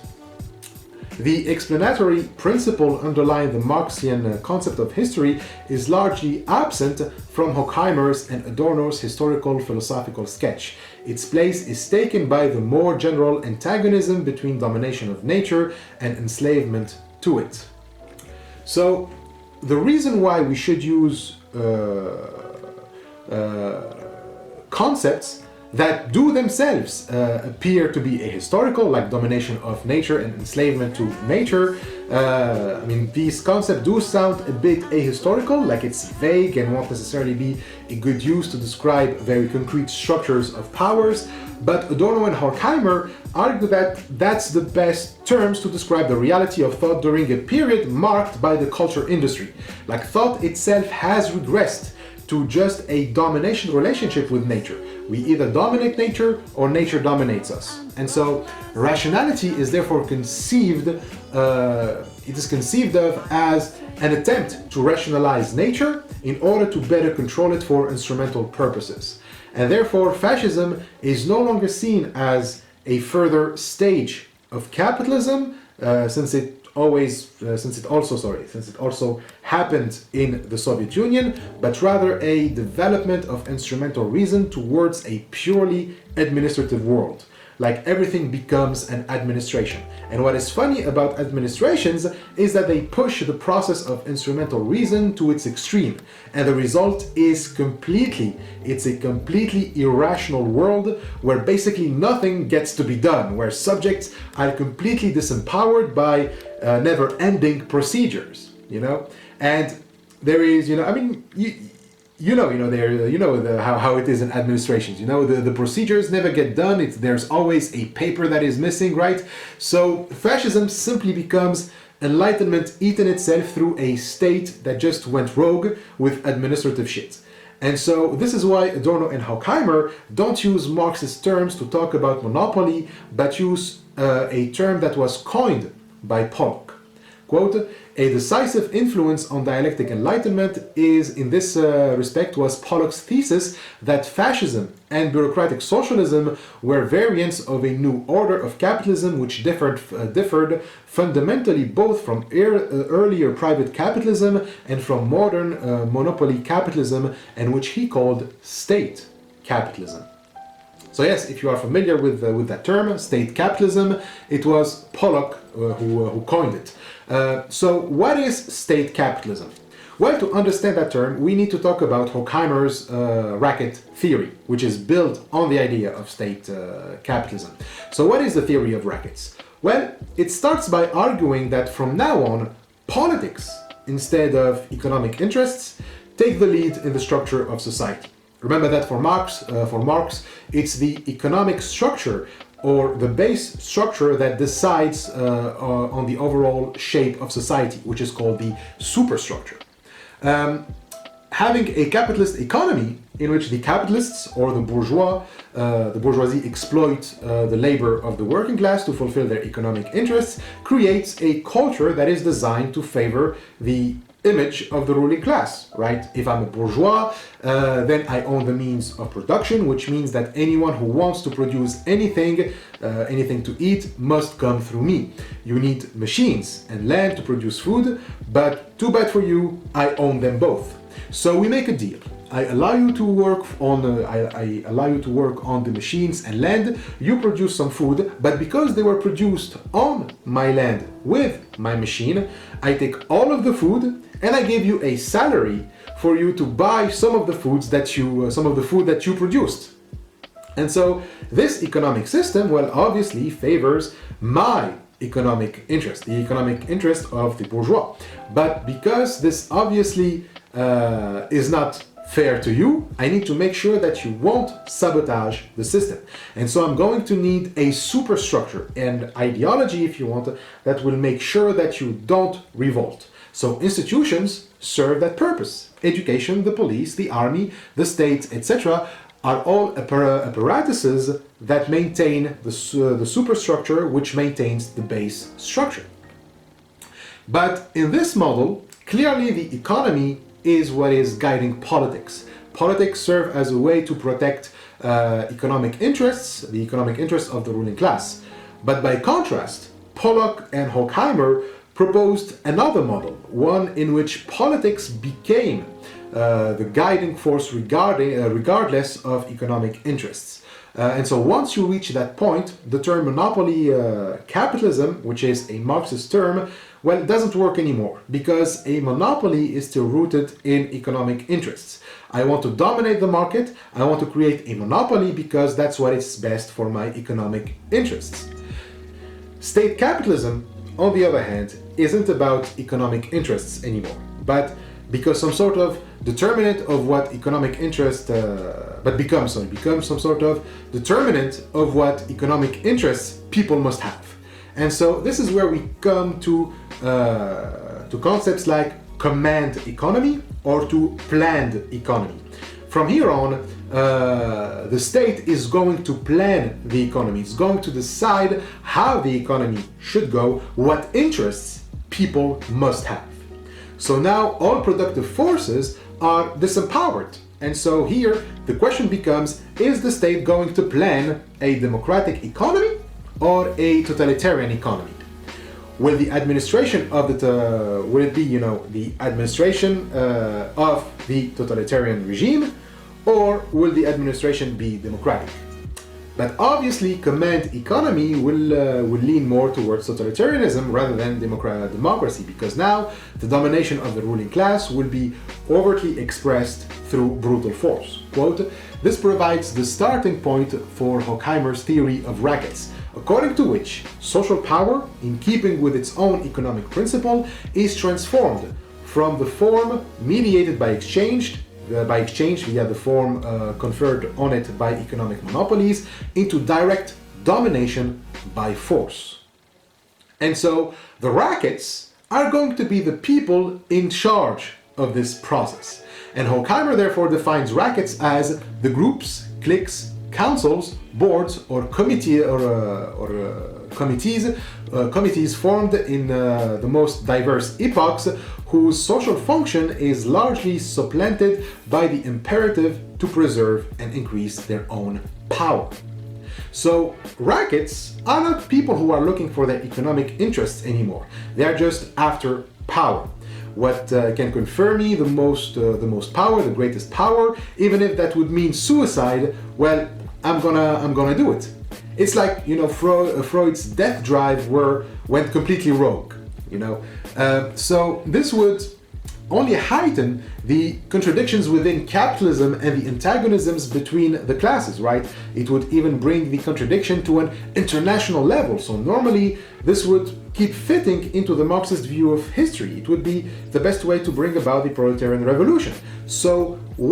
the explanatory principle underlying the Marxian concept of history is largely absent from Horkheimer's and Adorno's historical philosophical sketch. Its place is taken by the more general antagonism between domination of nature and enslavement to it. So the reason why we should use concepts that do themselves appear to be ahistorical, like domination of nature and enslavement to nature. I mean, these concepts do sound a bit ahistorical, like it's vague and won't necessarily be a good use to describe very concrete structures of powers. But Adorno and Horkheimer argue that that's the best terms to describe the reality of thought during a period marked by the culture industry. Like, thought itself has regressed to just a domination relationship with nature. We either dominate nature or nature dominates us. And so rationality is therefore conceived of as an attempt to rationalize nature in order to better control it for instrumental purposes. And therefore fascism is no longer seen as a further stage of capitalism, since it also happened in the Soviet Union, but rather a development of instrumental reason towards a purely administrative world. Like, everything becomes an administration. And what is funny about administrations is that they push the process of instrumental reason to its extreme. And the result is it's a completely irrational world where basically nothing gets to be done, where subjects are completely disempowered by never-ending procedures, you know? And there is, how it is in administrations. The procedures never get done. There's always a paper that is missing, right? So fascism simply becomes enlightenment eaten itself through a state that just went rogue with administrative shit. And so this is why Adorno and Horkheimer don't use Marxist terms to talk about monopoly, but use a term that was coined by Pollock. Quote, a decisive influence on dialectic enlightenment is, in this respect, was Pollock's thesis that fascism and bureaucratic socialism were variants of a new order of capitalism which differed fundamentally both from earlier private capitalism and from modern monopoly capitalism, and which he called state capitalism. So yes, if you are familiar with that term, state capitalism, it was Pollock who coined it. So what is state capitalism? Well, to understand that term, we need to talk about Horkheimer's racket theory, which is built on the idea of state capitalism. So what is the theory of rackets? Well, it starts by arguing that from now on, politics, instead of economic interests, take the lead in the structure of society. Remember that for Marx, it's the economic structure or the base structure that decides on the overall shape of society, which is called the superstructure. Having a capitalist economy in which the capitalists or the bourgeoisie exploit the labor of the working class to fulfill their economic interests, creates a culture that is designed to favor the image of the ruling class, right? If I'm a bourgeois, then I own the means of production, which means that anyone who wants to produce anything to eat must come through me. You need machines and land to produce food, but too bad for you, I own them both. So we make a deal. I allow you to work on the machines and land. You produce some food, but because they were produced on my land with my machine, I take all of the food and I give you a salary for you to buy some of the food that you produced. And so this economic system, well, obviously favors my economic interest, the economic interest of the bourgeois. But because this obviously is not fair to you, I need to make sure that you won't sabotage the system. And so I'm going to need a superstructure and ideology, if you want, that will make sure that you don't revolt. So institutions serve that purpose. Education, the police, the army, the state, etc. are all apparatuses that maintain the superstructure which maintains the base structure. But in this model, clearly the economy is what is guiding politics. Politics serve as a way to protect economic interests, the economic interests of the ruling class. But by contrast, Pollock and Horkheimer proposed another model, one in which politics became the guiding force regardless of economic interests. And so once you reach that point, the term monopoly capitalism, which is a Marxist term, well, it doesn't work anymore, because a monopoly is still rooted in economic interests. I want to dominate the market, I want to create a monopoly because that's what is best for my economic interests. State capitalism, on the other hand, isn't about economic interests anymore, but because some sort of determinant of what economic interest, becomes some sort of determinant of what economic interests people must have. And so this is where we come to concepts like command economy or to planned economy. From here on, the state is going to plan the economy. It's going to decide how the economy should go, what interests people must have. So now all productive forces are disempowered. And so here the question becomes, is the state going to plan a democratic economy or a totalitarian economy? Will the administration of will it be, the administration of the totalitarian regime, or will the administration be democratic? But obviously, command economy will lean more towards totalitarianism rather than democracy, because now the domination of the ruling class will be overtly expressed through brutal force. Quote, "This provides the starting point for Horkheimer's theory of rackets, according to which social power, in keeping with its own economic principle, is transformed from the form mediated by exchange via the form conferred on it by economic monopolies, into direct domination by force." And so the rackets are going to be the people in charge of this process. And Horkheimer therefore defines rackets as the groups, cliques, councils, boards, or committees formed in the most diverse epochs, whose social function is largely supplanted by the imperative to preserve and increase their own power. So rackets are not people who are looking for their economic interests anymore. They are just after power. What can confer me the most power, the greatest power, even if that would mean suicide, well, I'm gonna do it. It's like, Freud's death drive went completely rogue, So this would only heighten the contradictions within capitalism and the antagonisms between the classes, right? It would even bring the contradiction to an international level. So normally this would keep fitting into the Marxist view of history. It would be the best way to bring about the proletarian revolution. So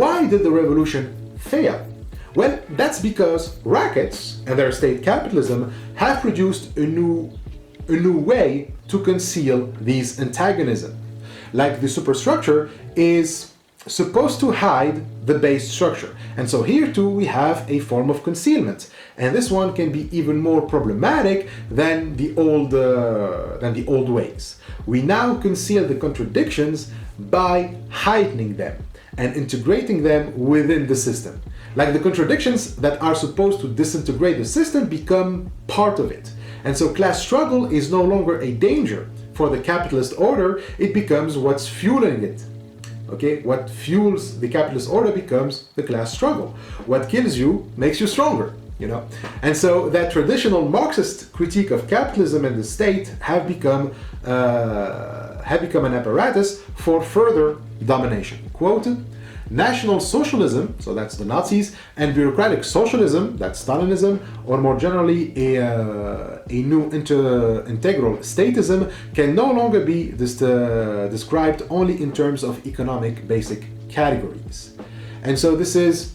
why did the revolution fail? Well, that's because rackets and their state capitalism have produced a new way to conceal these antagonisms. Like the superstructure is supposed to hide the base structure. And so here too we have a form of concealment. And this one can be even more problematic than the old ways. We now conceal the contradictions by heightening them and integrating them within the system. Like the contradictions that are supposed to disintegrate the system become part of it. And so class struggle is no longer a danger for the capitalist order, it becomes what's fueling it. Okay, what fuels the capitalist order becomes the class struggle. What kills you makes you stronger, And so that traditional Marxist critique of capitalism and the state have become an apparatus for further domination. Quote, "National Socialism," so that's the Nazis, "and bureaucratic socialism," that's Stalinism, or more generally a new integral statism, can no longer be described only in terms of economic basic categories. And so this is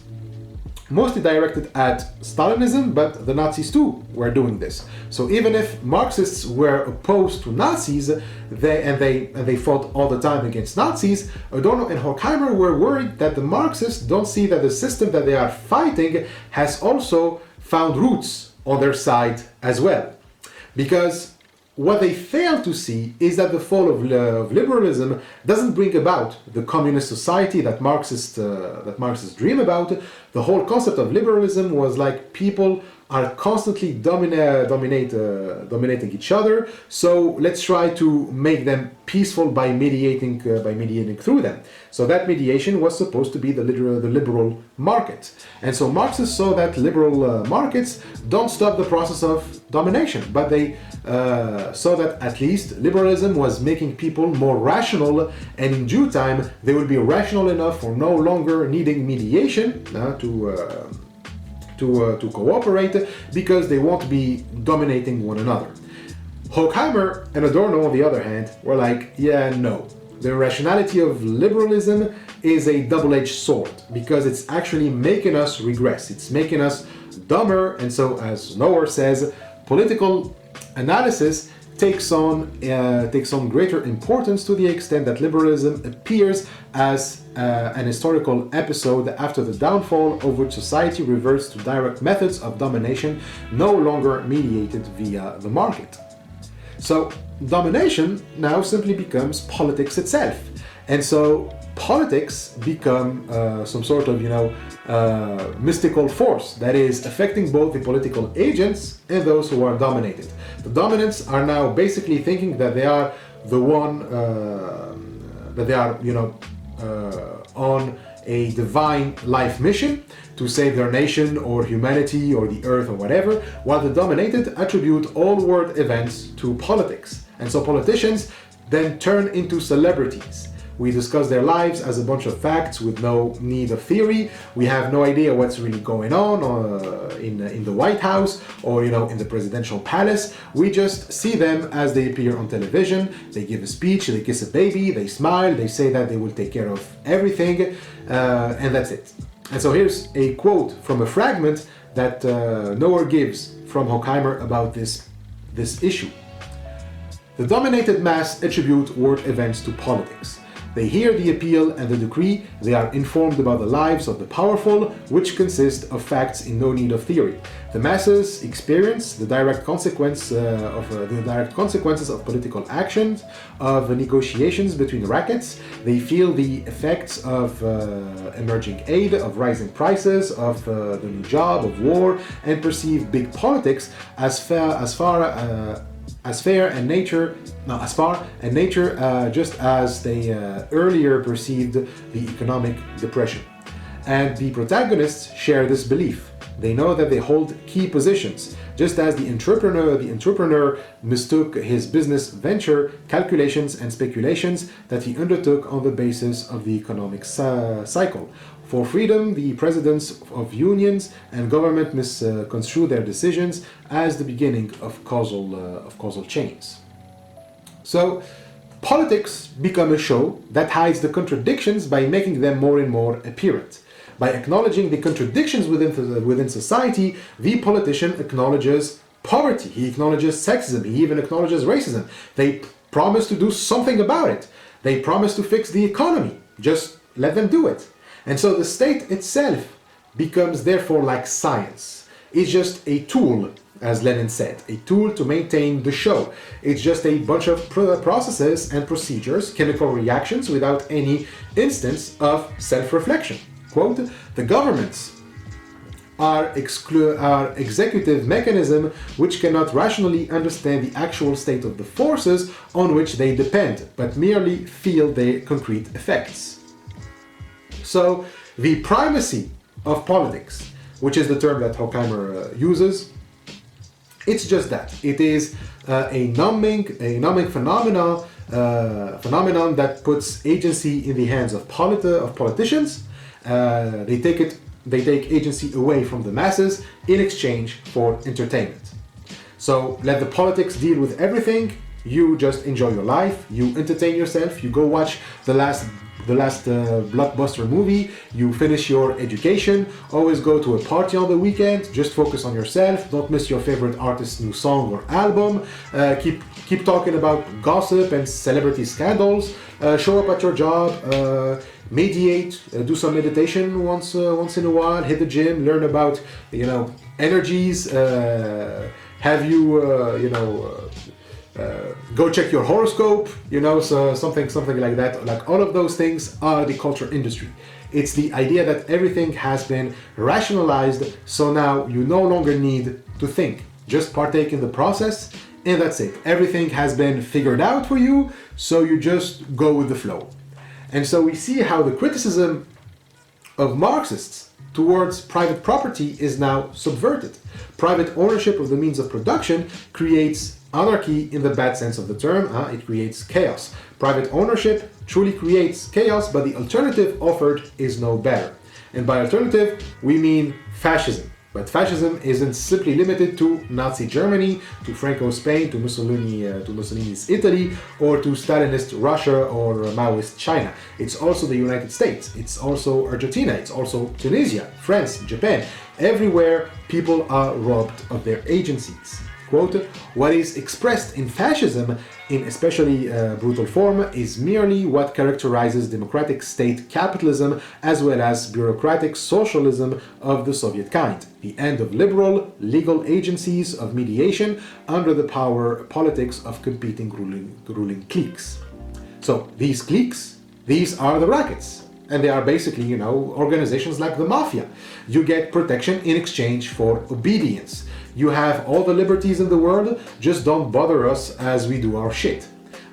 mostly directed at Stalinism, but the Nazis too were doing this. So even if Marxists were opposed to Nazis, they fought all the time against Nazis, Adorno and Horkheimer were worried that the Marxists don't see that the system that they are fighting has also found roots on their side as well. Because what they fail to see is that the fall of liberalism doesn't bring about the communist society that Marxists dream about. The whole concept of liberalism was like people are constantly dominating each other, so let's try to make them peaceful by mediating through them. So that mediation was supposed to be the liberal market. And so Marxists saw that liberal markets don't stop the process of domination, but they saw that at least liberalism was making people more rational, and in due time they will be rational enough for no longer needing mediation to cooperate, because they won't be dominating one another. Horkheimer and Adorno, on the other hand, were like, yeah, no. The rationality of liberalism is a double-edged sword, because it's actually making us regress. It's making us dumber, and so, as Noerr says, political analysis takes on greater importance to the extent that liberalism appears as an historical episode after the downfall of which society reverts to direct methods of domination no longer mediated via the market. So domination now simply becomes politics itself, and so politics become some sort of mystical force that is affecting both the political agents and those who are dominated. The dominants are now basically thinking that they are the one on a divine life mission to save their nation or humanity or the earth or whatever, while the dominated attribute all world events to politics. And so politicians then turn into celebrities. We discuss their lives as a bunch of facts with no need of theory. We have no idea what's really going on in the White House or in the presidential palace. We just see them as they appear on television. They give a speech, they kiss a baby, they smile, they say that they will take care of everything, and that's it. And so here's a quote from a fragment that Noerr gives from Horkheimer about this issue. The dominated mass attribute world events to politics. They hear the appeal and the decree, they are informed about the lives of the powerful, which consist of facts in no need of theory. The masses experience the direct consequences of political actions, of negotiations between rackets. They feel the effects of emerging aid, of rising prices, of the new job, of war, and perceive big politics as far and nature, just as they earlier perceived the economic depression. And the protagonists share this belief. They know that they hold key positions, just as the entrepreneur mistook his business venture calculations and speculations that he undertook on the basis of the economic cycle. For freedom, the presidents of unions and government misconstrue their decisions as the beginning of causal chains. So, politics become a show that hides the contradictions by making them more and more apparent. By acknowledging the contradictions within society, the politician acknowledges poverty, he acknowledges sexism, he even acknowledges racism. They promise to do something about it. They promise to fix the economy. Just let them do it. And so the state itself becomes therefore like science. It's just a tool, as Lenin said, a tool to maintain the show. It's just a bunch of processes and procedures, chemical reactions without any instance of self-reflection. Quote, the governments are executive mechanism which cannot rationally understand the actual state of the forces on which they depend, but merely feel their concrete effects. So, the primacy of politics, which is the term that Horkheimer uses, it's just that. It is a numbing phenomenon that puts agency in the hands of politicians. They take agency away from the masses in exchange for entertainment. So let the politics deal with everything. You just enjoy your life, you entertain yourself, you go watch the last blockbuster movie, you finish your education, always go to a party on the weekend, just focus on yourself, don't miss your favorite artist's new song or album, keep talking about gossip and celebrity scandals, show up at your job, mediate, do some meditation once in a while, hit the gym, learn about, energies, have you, go check your horoscope, so something like that. Like all of those things are the culture industry. It's the idea that everything has been rationalized, so now you no longer need to think. Just partake in the process, and that's it. Everything has been figured out for you, so you just go with the flow. And so we see how the criticism of Marxists towards private property is now subverted. Private ownership of the means of production creates anarchy in the bad sense of the term. It creates chaos. Private ownership truly creates chaos, but the alternative offered is no better. And by alternative, we mean fascism. But fascism isn't simply limited to Nazi Germany, to Franco Spain, to Mussolini's Italy, or to Stalinist Russia or Maoist China. It's also the United States. It's also Argentina. It's also Tunisia, France, Japan. Everywhere, people are robbed of their agencies. Quote, what is expressed in fascism, in especially brutal form, is merely what characterizes democratic state capitalism as well as bureaucratic socialism of the Soviet kind. The end of liberal, legal agencies of mediation under the power politics of competing ruling cliques. So these cliques, these are the rackets. And they are basically, organizations like the mafia. You get protection in exchange for obedience. You have all the liberties in the world, just don't bother us as we do our shit.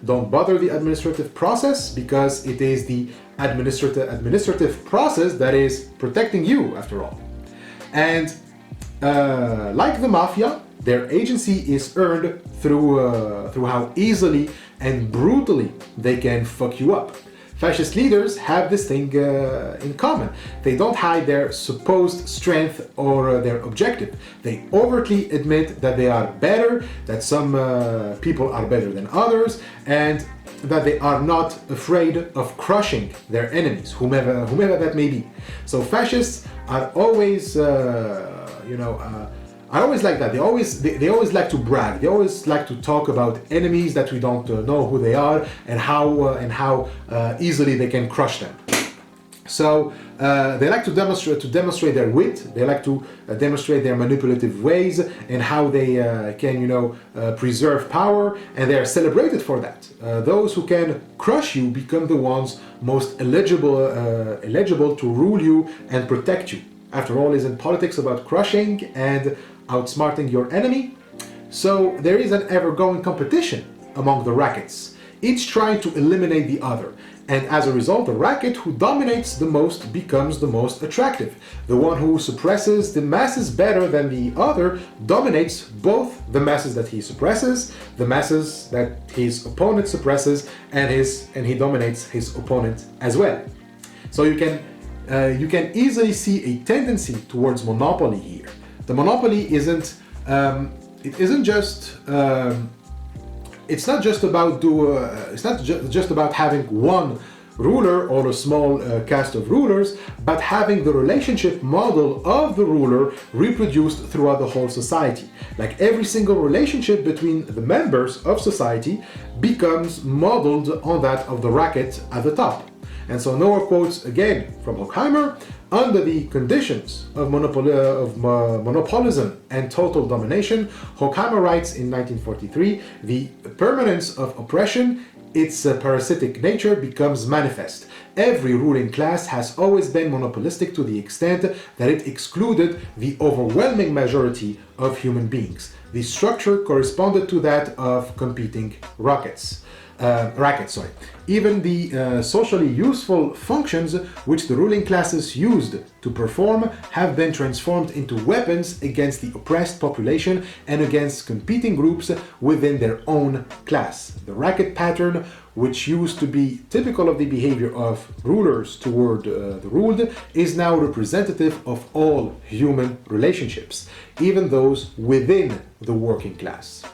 Don't bother the administrative process because it is the administrative process that is protecting you, after all. And like the mafia, their agency is earned through how easily and brutally they can fuck you up. Fascist leaders have this thing in common. They don't hide their supposed strength or their objective. They overtly admit that they are better, that some people are better than others, and that they are not afraid of crushing their enemies, whomever that may be. So fascists are always, I always like that. They always like to brag. They always like to talk about enemies that we don't know who they are and how easily they can crush them. So they like to demonstrate their wit. They like to demonstrate their manipulative ways and how they can preserve power, and they are celebrated for that. Those who can crush you become the ones most eligible to rule you and protect you. After all, isn't politics about crushing and outsmarting your enemy? So there is an ever-going competition among the rackets, each trying to eliminate the other. And as a result, the racket who dominates the most becomes the most attractive. The one who suppresses the masses better than the other dominates both the masses that he suppresses, the masses that his opponent suppresses, and he dominates his opponent as well. So you can easily see a tendency towards monopoly here. The monopoly it's not just about having one ruler or a small cast of rulers, but having the relationship model of the ruler reproduced throughout the whole society. Like every single relationship between the members of society becomes modeled on that of the racket at the top. And so Noerr quotes again from Horkheimer, under the conditions of monopolism and total domination, Horkheimer writes in 1943, the permanence of oppression, its parasitic nature becomes manifest. Every ruling class has always been monopolistic to the extent that it excluded the overwhelming majority of human beings. The structure corresponded to that of competing rackets. Even the socially useful functions which the ruling classes used to perform have been transformed into weapons against the oppressed population and against competing groups within their own class. The racket pattern, which used to be typical of the behavior of rulers toward the ruled, is now representative of all human relationships, even those within the working class.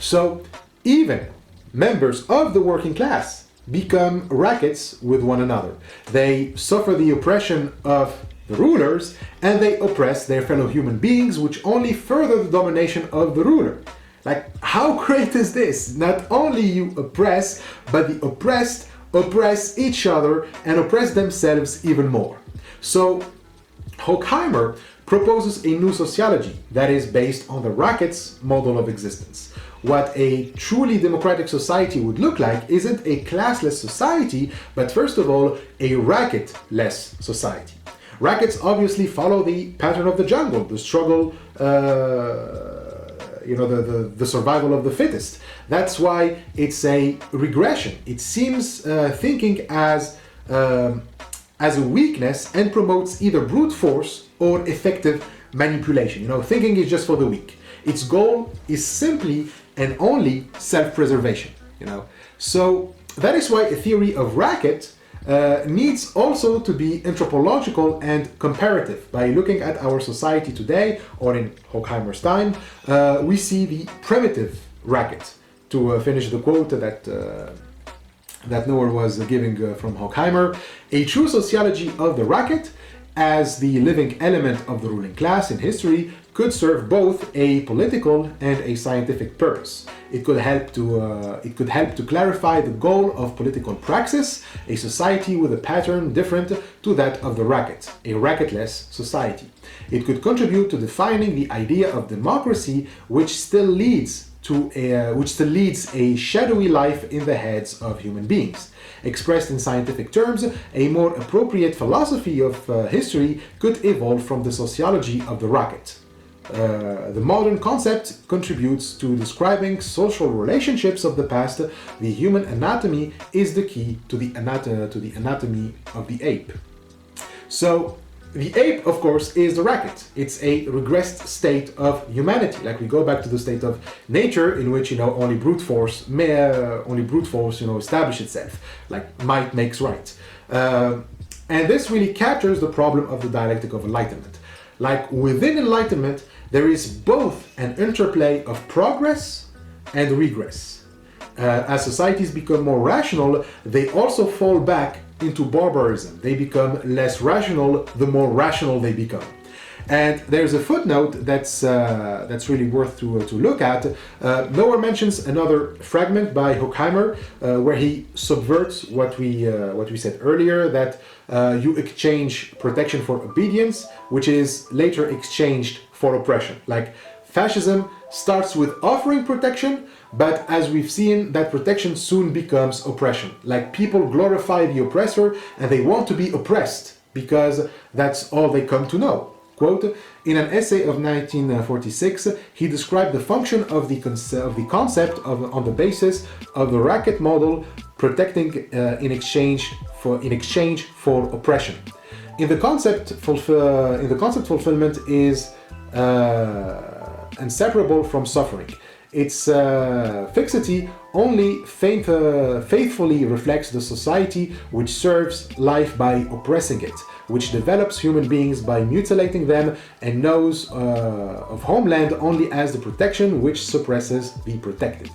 So even members of the working class become rackets with one another. They suffer the oppression of the rulers, and they oppress their fellow human beings, which only further the domination of the ruler. Like, how great is this? Not only you oppress, but the oppressed oppress each other and oppress themselves even more. So, Horkheimer proposes a new sociology that is based on the racket's model of existence. What a truly democratic society would look like isn't a classless society, but first of all, a racketless society. Rackets obviously follow the pattern of the jungle, the struggle, the survival of the fittest. That's why it's a regression. It seems thinking as a weakness and promotes either brute force or effective manipulation. Thinking is just for the weak. Its goal is simply and only self-preservation. So that is why a theory of racket needs also to be anthropological and comparative. By looking at our society today, or in Horkheimer's time, we see the primitive racket. To finish the quote that Noerr was giving from Horkheimer, a true sociology of the racket as the living element of the ruling class in history could serve both a political and a scientific purpose. It could help to clarify the goal of political praxis, a society with a pattern different to that of the racket, a racketless society. It could contribute to defining the idea of democracy, which still leads a shadowy life in the heads of human beings. Expressed in scientific terms, a more appropriate philosophy of history could evolve from the sociology of the racket. The modern concept contributes to describing social relationships of the past. The human anatomy is the key to the anatomy of the ape. So, the ape, of course, is the racket. It's a regressed state of humanity. Like, we go back to the state of nature in which only brute force establish itself. Like, might makes right. And this really captures the problem of the dialectic of enlightenment. Like, within enlightenment, there is both an interplay of progress and regress. As societies become more rational, they also fall back into barbarism. They become less rational the more rational they become. And there's a footnote that's really worth to look at. Noerr mentions another fragment by Horkheimer where he subverts what we said earlier, that you exchange protection for obedience, which is later exchanged for oppression. Like, fascism starts with offering protection, but as we've seen, that protection soon becomes oppression. Like, people glorify the oppressor and they want to be oppressed because that's all they come to know. Quote, in an essay of 1946, he described the function of the concept on the basis of the racket model, protecting in exchange for oppression. In the concept, fulfillment is inseparable from suffering. Its fixity only faithfully reflects the society which serves life by oppressing it, which develops human beings by mutilating them, and knows of homeland only as the protection which suppresses the protected.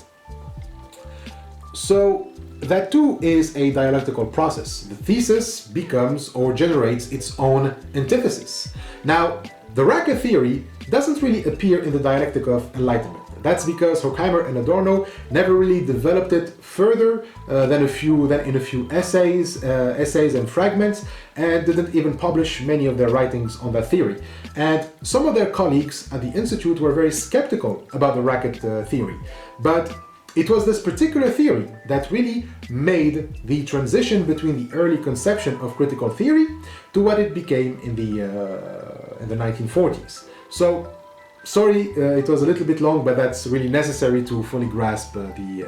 So that too is a dialectical process. The thesis becomes or generates its own antithesis. Now, the racket theory doesn't really appear in the Dialectic of Enlightenment. That's because Horkheimer and Adorno never really developed it further than in a few essays and fragments, and didn't even publish many of their writings on that theory. And some of their colleagues at the Institute were very skeptical about the racket theory. But it was this particular theory that really made the transition between the early conception of critical theory to what it became in the 1940s. So, sorry, it was a little bit long, but that's really necessary to fully grasp the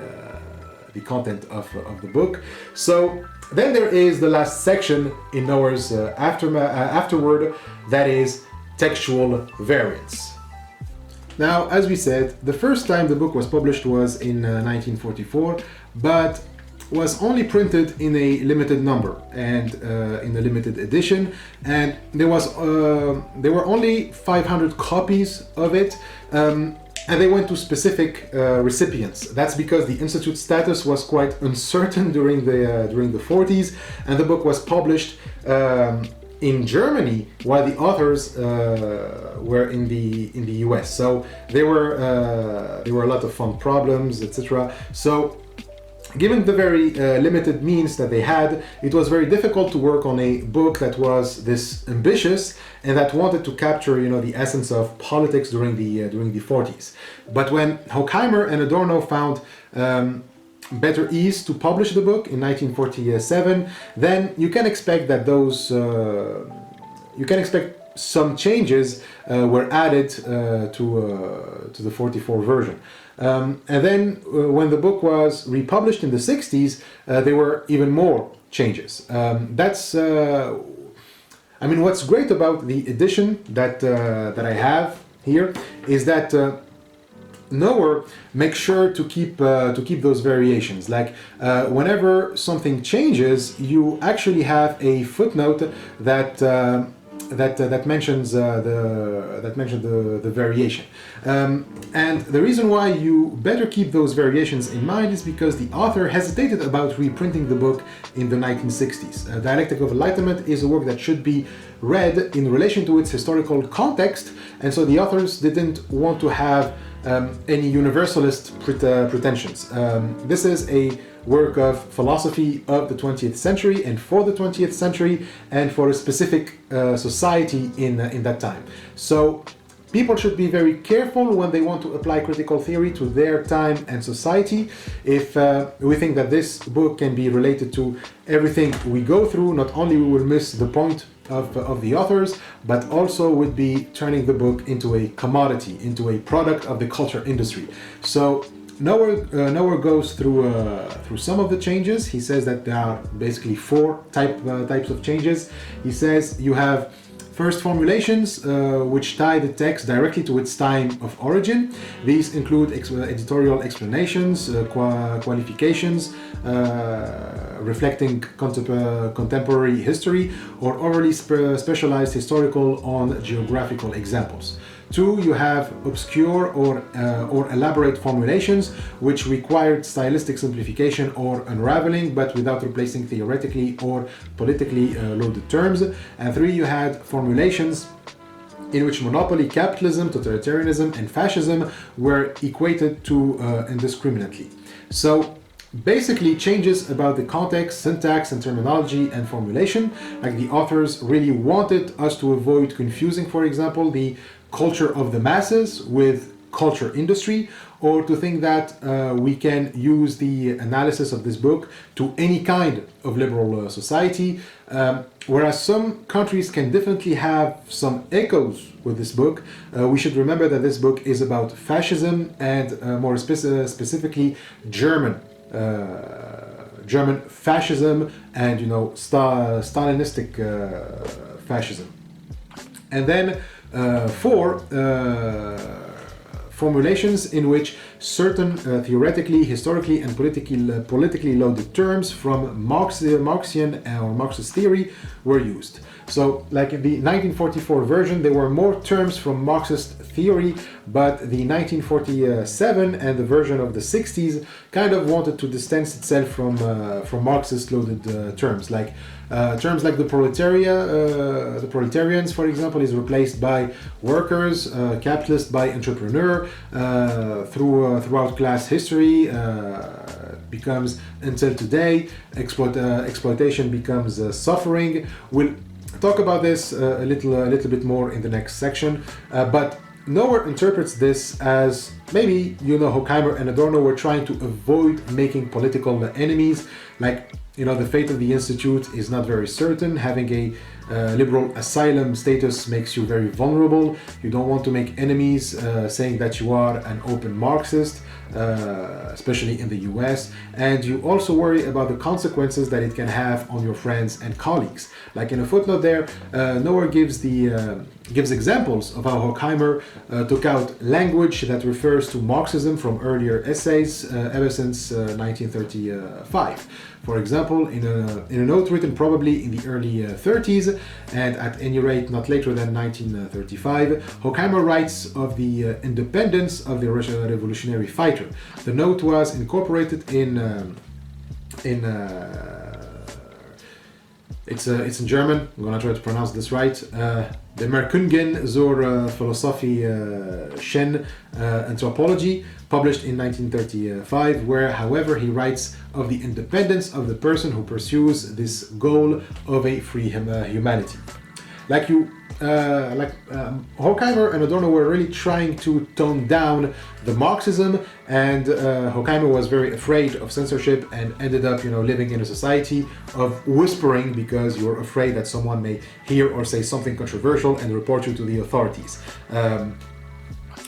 content of the book. So then there is the last section in Noerr's Afterword, that is textual variants. Now, as we said, the first time the book was published was in 1944, but was only printed in a limited number and in a limited edition, and there were only 500 copies of it, and they went to specific recipients. That's because the institute status was quite uncertain during the 40s, and the book was published in Germany while the authors were in the US. So there were a lot of fund problems, etc. So given the very limited means that they had, it was very difficult to work on a book that was this ambitious and that wanted to capture, the essence of politics during the 40s. But when Horkheimer and Adorno found better ease to publish the book in 1947, then you can expect that some changes were added to the 44 version. And then when the book was republished in the 60s, there were even more changes. What's great about the edition that I have here is that Noerr makes sure to keep those variations. Like whenever something changes, you actually have a footnote that mentions the variation. And the reason why you better keep those variations in mind is because the author hesitated about reprinting the book in the 1960s. Dialectic of Enlightenment is a work that should be read in relation to its historical context, and so the authors didn't want to have any universalist pretensions. This is a work of philosophy of the 20th century and for the 20th century and for a specific society in that time. So people should be very careful when they want to apply critical theory to their time and society. If we think that this book can be related to everything we go through, not only we will miss the point of the authors, but also would be turning the book into a commodity, into a product of the culture industry. So Noerr goes through some of the changes. He says that there are basically four types of changes. He says you have first formulations which tie the text directly to its time of origin. These include editorial explanations, qualifications, reflecting contemporary history, or overly specialized historical or geographical examples. Two, you have obscure or elaborate formulations which required stylistic simplification or unraveling, but without replacing theoretically or politically loaded terms. And three, you had formulations in which monopoly, capitalism, totalitarianism, and fascism were equated to indiscriminately. So basically changes about the context, syntax, and terminology and formulation. Like the authors really wanted us to avoid confusing, for example, the culture of the masses with culture industry, or to think that we can use the analysis of this book to any kind of liberal society, whereas some countries can definitely have some echoes with this book. We should remember that this book is about fascism and more specifically German fascism and Stalinistic fascism. And then four formulations in which certain theoretically, historically, and politically loaded terms from Marxian or Marxist theory were used. So, like in the 1944 version, there were more terms from Marxist theory, but the 1947 and the version of the 60s kind of wanted to distance itself from Marxist loaded terms. Like terms like the proletarians, for example, is replaced by workers, capitalist by entrepreneur. Throughout class history becomes until today. Exploitation becomes suffering. We'll talk about this a little bit more in the next section, but Noerr interprets this as maybe Horkheimer and Adorno were trying to avoid making political enemies. Like the fate of the institute is not very certain. Having a liberal asylum status makes you very vulnerable. You don't want to make enemies saying that you are an open Marxist, especially in the US, and you also worry about the consequences that it can have on your friends and colleagues. Like in a footnote there, Noerr gives the gives examples of how Horkheimer took out language that refers to Marxism from earlier essays ever since 1935. For example, in a note written probably in the early 30s, and at any rate not later than 1935, Horkheimer writes of the independence of the revolutionary fighter. The note was incorporated it's in German. I'm gonna try to pronounce this right. De Merkungen zur philosophischen Anthropologie, published in 1935, where, however, he writes of the independence of the person who pursues this goal of a free humanity. Horkheimer and Adorno were really trying to tone down the Marxism, and Horkheimer was very afraid of censorship and ended up, living in a society of whispering because you're afraid that someone may hear or say something controversial and report you to the authorities.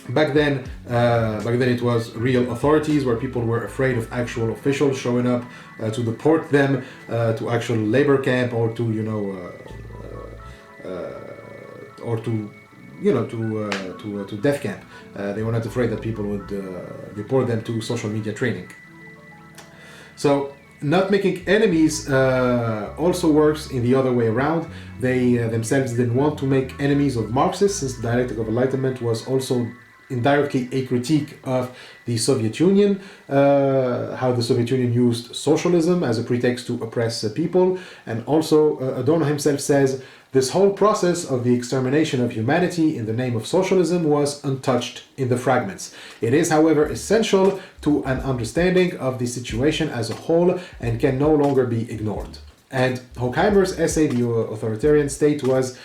Back then it was real authorities where people were afraid of actual officials showing up to deport them to actual labor camp or to to death camp. They were not afraid that people would report them to social media training. So not making enemies also works in the other way around. They themselves didn't want to make enemies of Marxists, since the Dialectic of Enlightenment was also indirectly a critique of the Soviet Union, how the Soviet Union used socialism as a pretext to oppress people. And also Adorno himself says, this whole process of the extermination of humanity in the name of socialism was untouched in the Fragments. It is, however, essential to an understanding of the situation as a whole and can no longer be ignored. And Horkheimer's essay, The Authoritarian State, was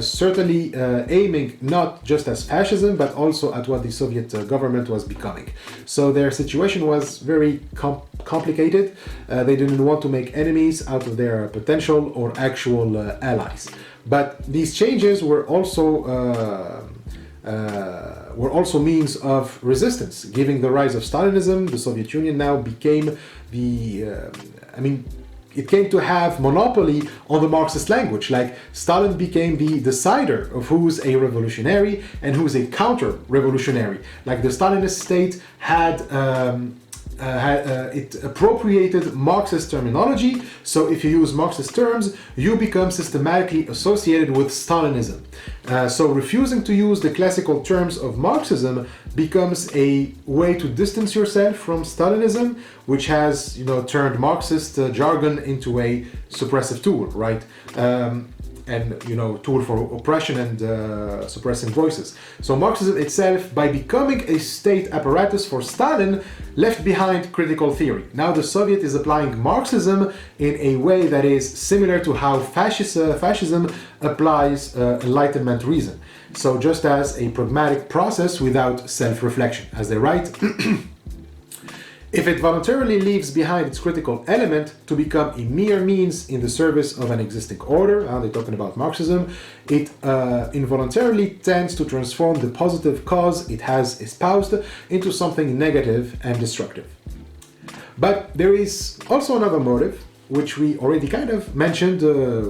certainly aiming not just at fascism, but also at what the Soviet government was becoming. So their situation was very complicated. They didn't want to make enemies out of their potential or actual allies. But these changes were also means of resistance. Giving the rise of Stalinism, the Soviet Union now became it came to have monopoly on the Marxist language. Like, Stalin became the decider of who's a revolutionary and who's a counter-revolutionary. Like, the Stalinist state it appropriated Marxist terminology, so if you use Marxist terms, you become systematically associated with Stalinism. So refusing to use the classical terms of Marxism becomes a way to distance yourself from Stalinism, which has, turned Marxist jargon into a suppressive tool, right? Tool for oppression and suppressing voices. So Marxism itself, by becoming a state apparatus for Stalin, left behind critical theory. Now the Soviet is applying Marxism in a way that is similar to how fascism applies Enlightenment reason. So just as a pragmatic process without self-reflection. As they write, if it voluntarily leaves behind its critical element to become a mere means in the service of an existing order, they're talking about Marxism, it involuntarily tends to transform the positive cause it has espoused into something negative and destructive. But there is also another motive, which we already kind of mentioned,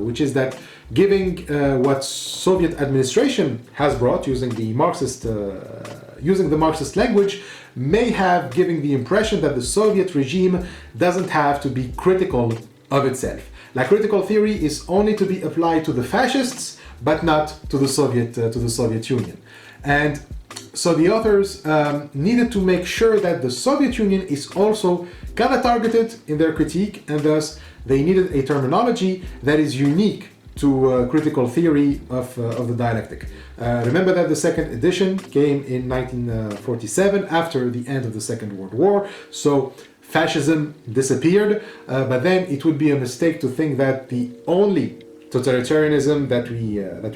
which is that giving what Soviet administration has brought using the Marxist language may have given the impression that the Soviet regime doesn't have to be critical of itself. Like, critical theory is only to be applied to the fascists, but not to the Soviet Union. And so the authors needed to make sure that the Soviet Union is also kind of targeted in their critique, and thus they needed a terminology that is unique to critical theory of the dialectic. Remember that the second edition came in 1947 after the end of the Second World War, so fascism disappeared, but then it would be a mistake to think that the only totalitarianism that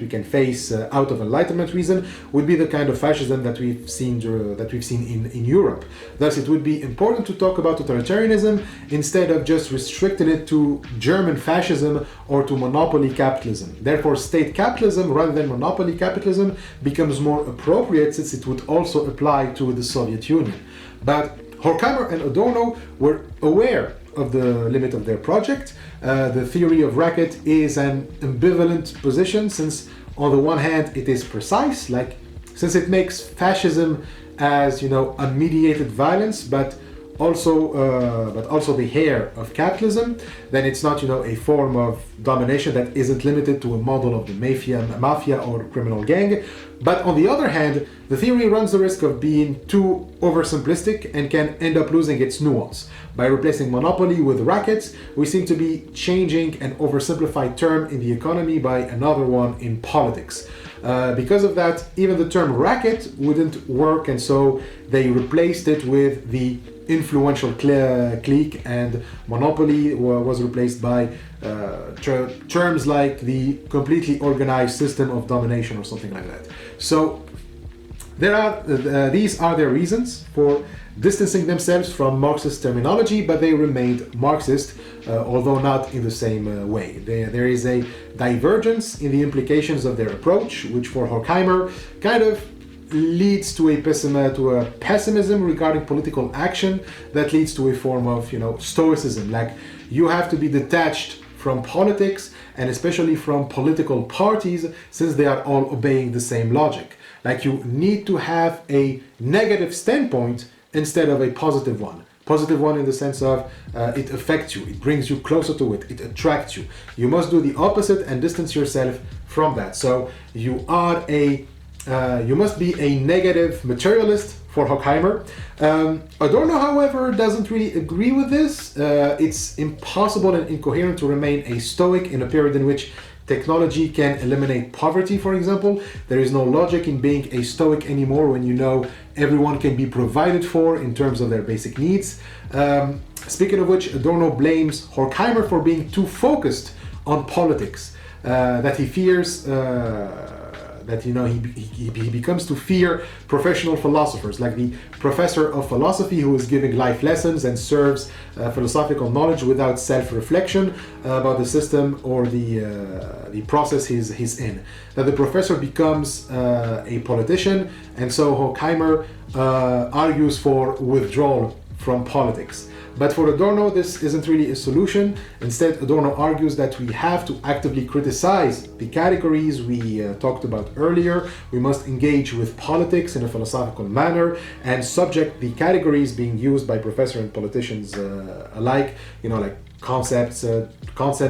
we can face out of Enlightenment reason would be the kind of fascism that we've seen in Europe. Thus, it would be important to talk about totalitarianism instead of just restricting it to German fascism or to monopoly capitalism. Therefore, state capitalism rather than monopoly capitalism becomes more appropriate, since it would also apply to the Soviet Union. But Horkheimer and Adorno were aware of the limit of their project. The theory of racket is an ambivalent position, since On the one hand, it is precise, like since it makes fascism as unmediated violence, but also the hair of capitalism, then it's not a form of domination that isn't limited to a model of the mafia or criminal gang. But on the other hand, the theory runs the risk of being too oversimplistic and can end up losing its nuance. By replacing monopoly with rackets, we seem to be changing an oversimplified term in the economy by another one in politics. Because of that, even the term racket wouldn't work, and so they replaced it with the influential clique, and monopoly was replaced by terms like the completely organized system of domination or something like that. So these are their reasons for distancing themselves from Marxist terminology, but they remained Marxist, although not in the same way. There is a divergence in the implications of their approach, which for Horkheimer kind of leads to a pessimism regarding political action that leads to a form of stoicism. Like, you have to be detached from politics, and especially from political parties, since they are all obeying the same logic. Like, you need to have a negative standpoint instead of a positive one. Positive one in the sense of it affects you, it brings you closer to it, it attracts you. You must do the opposite and distance yourself from that. So you must be a negative materialist for Horkheimer. Adorno, however, doesn't really agree with this. It's impossible and incoherent to remain a Stoic in a period in which technology can eliminate poverty, for example. There is no logic in being a Stoic anymore when everyone can be provided for in terms of their basic needs. Speaking of which, Adorno blames Horkheimer for being too focused on politics, that he fears that he becomes to fear professional philosophers, like the professor of philosophy who is giving life lessons and serves philosophical knowledge without self-reflection about the system or the process he's in. That the professor becomes a politician, and so Horkheimer argues for withdrawal from politics. But for Adorno, this isn't really a solution. Instead, Adorno argues that we have to actively criticize the categories we talked about earlier. We must engage with politics in a philosophical manner and subject the categories being used by professors and politicians alike, like concept,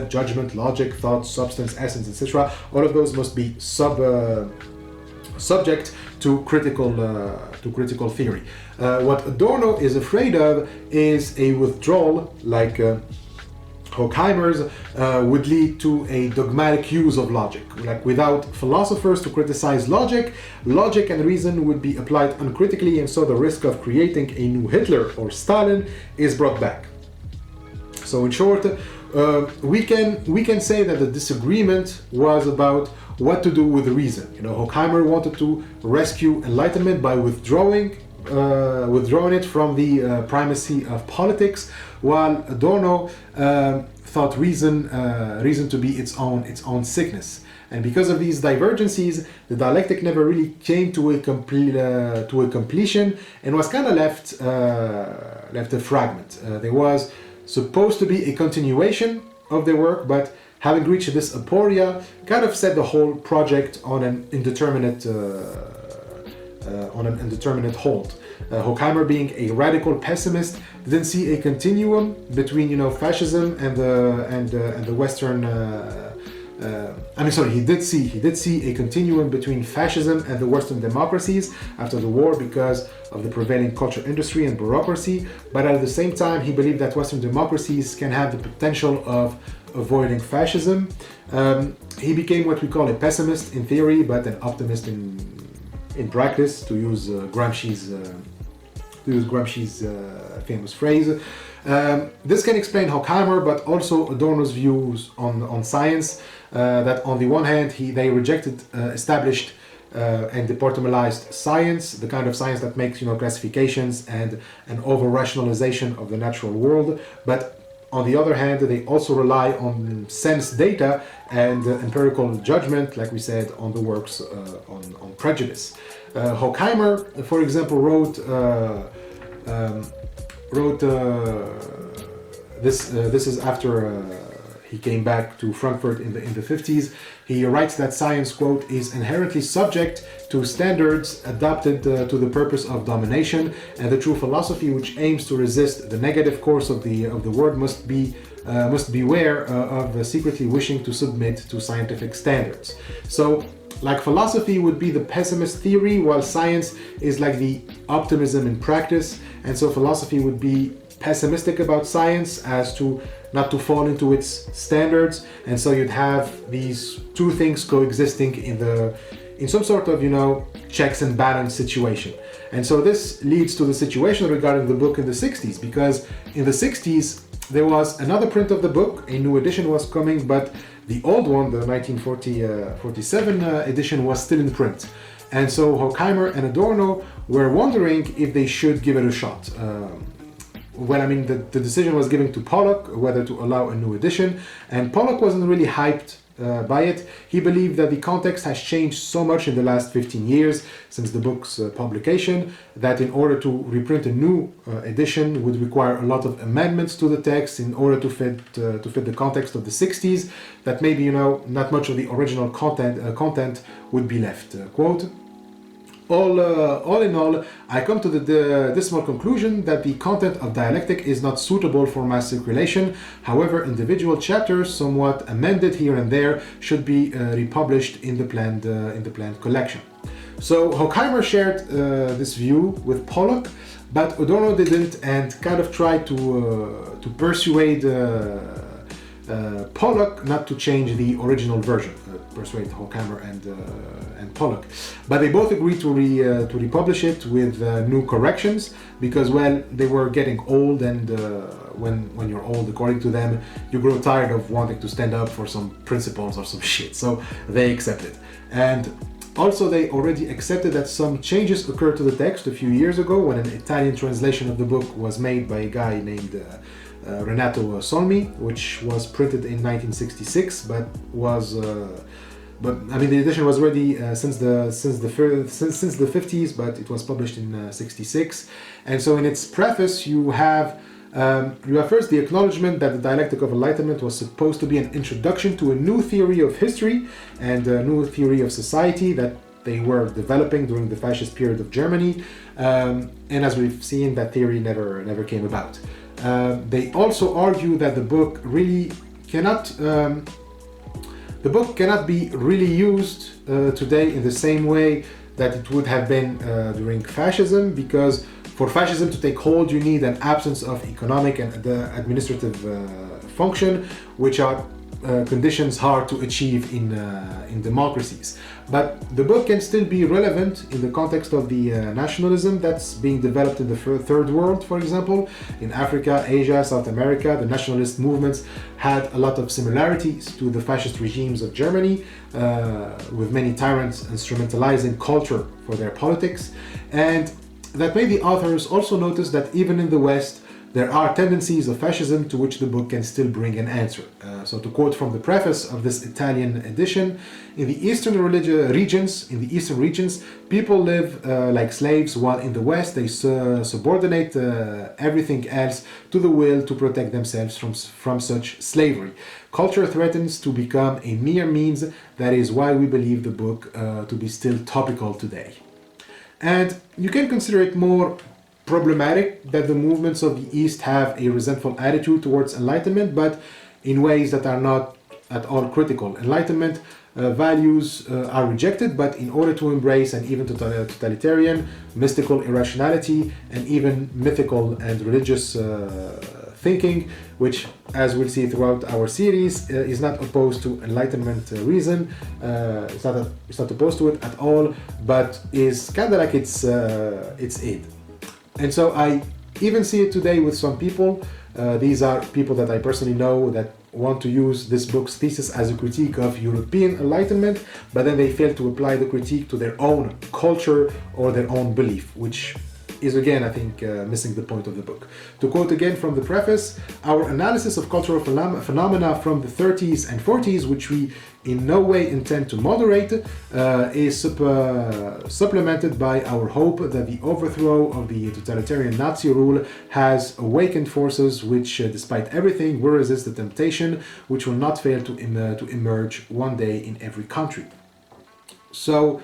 judgment, logic, thought, substance, essence, etc. All of those must be subject to critical theory. What Adorno is afraid of is a withdrawal, like Horkheimer's, would lead to a dogmatic use of logic. Like, without philosophers to criticize logic and reason would be applied uncritically, and so the risk of creating a new Hitler or Stalin is brought back. So in short, we can say that the disagreement was about what to do with reason. Horkheimer wanted to rescue Enlightenment by withdrawing it from the primacy of politics, while Adorno thought reason to be its own sickness. And because of these divergencies, the dialectic never really came to a completion, and was kind of left a fragment. There was supposed to be a continuation of their work, but having reached this aporia, kind of set the whole project on an indeterminate hold. Horkheimer, being a radical pessimist, didn't see a continuum between fascism and the Western. He did see a continuum between fascism and the Western democracies after the war because of the prevailing culture industry and bureaucracy. But at the same time, he believed that Western democracies can have the potential of avoiding fascism. He became what we call a pessimist in theory, but an optimist in practice, to use Gramsci's famous phrase. This can explain Horkheimer, but also Adorno's views on science. That on the one hand, they rejected established and departmentalized science, the kind of science that makes classifications and an over-rationalization of the natural world. But on the other hand, they also rely on sense data and empirical judgment, like we said, on the works on prejudice. Horkheimer, for example, wrote this is after he came back to Frankfurt in the 50s. He writes that science, quote, is inherently subject to standards adapted to the purpose of domination, and the true philosophy which aims to resist the negative course of the world must beware of secretly wishing to submit to scientific standards. So, like philosophy would be the pessimist theory, while science is like the optimism in practice, and so philosophy would be pessimistic about science as to not to fall into its standards, and so you'd have these two things coexisting in some sort of, checks and balance situation. And so this leads to the situation regarding the book in the 60s, because in the 60s there was another print of the book, a new edition was coming, but the old one, the 1947 edition, was still in print. And so Horkheimer and Adorno were wondering if they should give it a shot. The decision was given to Pollock whether to allow a new edition, and Pollock wasn't really hyped by it. He believed that the context has changed so much in the last 15 years since the book's publication that in order to reprint a new edition would require a lot of amendments to the text in order to fit the context of the 60s, that maybe not much of the original content would be left. Quote, all in all, I come to the dismal conclusion that the content of Dialectic is not suitable for mass circulation. However, individual chapters, somewhat amended here and there, should be republished in the planned collection. So Horkheimer shared this view with Pollock, but Adorno didn't, and kind of tried to persuade Pollock not to change the original version, persuade Horkheimer and Pollock. But they both agreed to republish it with new corrections, because, well, they were getting old, and when you're old, according to them, you grow tired of wanting to stand up for some principles or some shit. So they accepted. And also, they already accepted that some changes occurred to the text a few years ago when an Italian translation of the book was made by a guy named Renato Solmi, which was printed in 1966, but the edition was ready since the 50s, but it was published in 66. And so, in its preface, you have first the acknowledgement that the Dialectic of Enlightenment was supposed to be an introduction to a new theory of history and a new theory of society that they were developing during the fascist period of Germany. And as we've seen, that theory never came about. They also argue that the book really cannot be really used today in the same way that it would have been during fascism, because for fascism to take hold, you need an absence of economic and administrative function, which are conditions hard to achieve in democracies. But the book can still be relevant in the context of the nationalism that's being developed in the third world, for example. In Africa, Asia, South America, the nationalist movements had a lot of similarities to the fascist regimes of Germany, with many tyrants instrumentalizing culture for their politics. And that made the authors also notice that even in the West, there are tendencies of fascism to which the book can still bring an answer. So to quote from the preface of this Italian edition, in the eastern regions, people live like slaves, while in the West they subordinate everything else to the will to protect themselves from such slavery. Culture threatens to become a mere means. That is why we believe the book to be still topical today. And you can consider it more problematic that the movements of the East have a resentful attitude towards Enlightenment, but in ways that are not at all critical. Enlightenment values are rejected, but in order to embrace an even totalitarian, mystical irrationality, and even mythical and religious thinking, which, as we'll see throughout our series, is not opposed to Enlightenment reason. It's not opposed to it at all, but is kind of like its id. And so I even see it today with some people. These are people that I personally know that want to use this book's thesis as a critique of European Enlightenment, but then they fail to apply the critique to their own culture or their own belief, which is again, I think, missing the point of the book. To quote again from the preface, our analysis of cultural phenomena from the 30s and 40s, which we in no way intend to moderate, is supplemented by our hope that the overthrow of the totalitarian Nazi rule has awakened forces which, despite everything, will resist the temptation, which will not fail to emerge one day in every country. So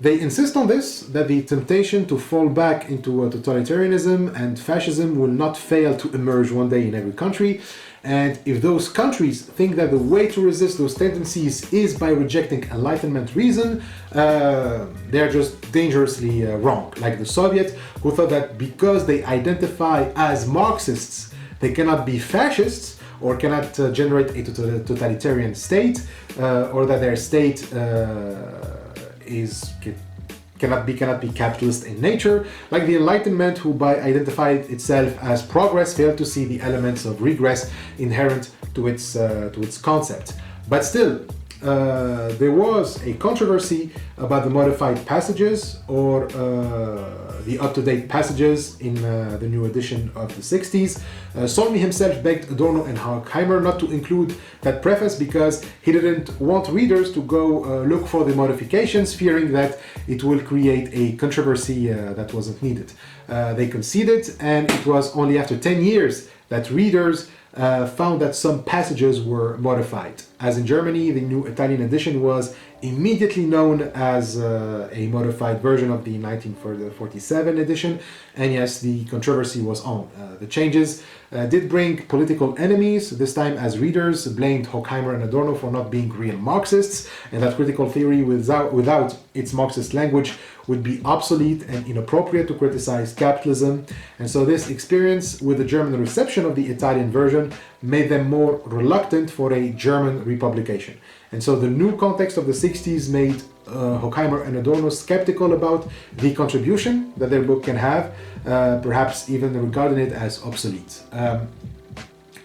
they insist on this, that the temptation to fall back into totalitarianism and fascism will not fail to emerge one day in every country. And if those countries think that the way to resist those tendencies is by rejecting Enlightenment reason, they're just dangerously wrong. Like the Soviets, who thought that because they identify as Marxists, they cannot be fascists, or cannot generate a totalitarian state, or that their state cannot be capitalist in nature, like the Enlightenment, who by identifying itself as progress failed to see the elements of regress inherent to its concept. But still, there was a controversy about the modified passages or the up-to-date passages in the new edition of the 60s. Solmi himself begged Adorno and Horkheimer not to include that preface because he didn't want readers to go look for the modifications, fearing that it will create a controversy that wasn't needed. They conceded, and it was only after 10 years that readers found that some passages were modified. As in Germany, the new Italian edition was immediately known as a modified version of the 1947 edition, and yes, the controversy was on. The changes did bring political enemies, this time as readers blamed Horkheimer and Adorno for not being real Marxists, and that critical theory without its Marxist language would be obsolete and inappropriate to criticize capitalism. And so this experience with the German reception of the Italian version made them more reluctant for a German republication. And so the new context of the 60s made Horkheimer and Adorno skeptical about the contribution that their book can have, perhaps even regarding it as obsolete.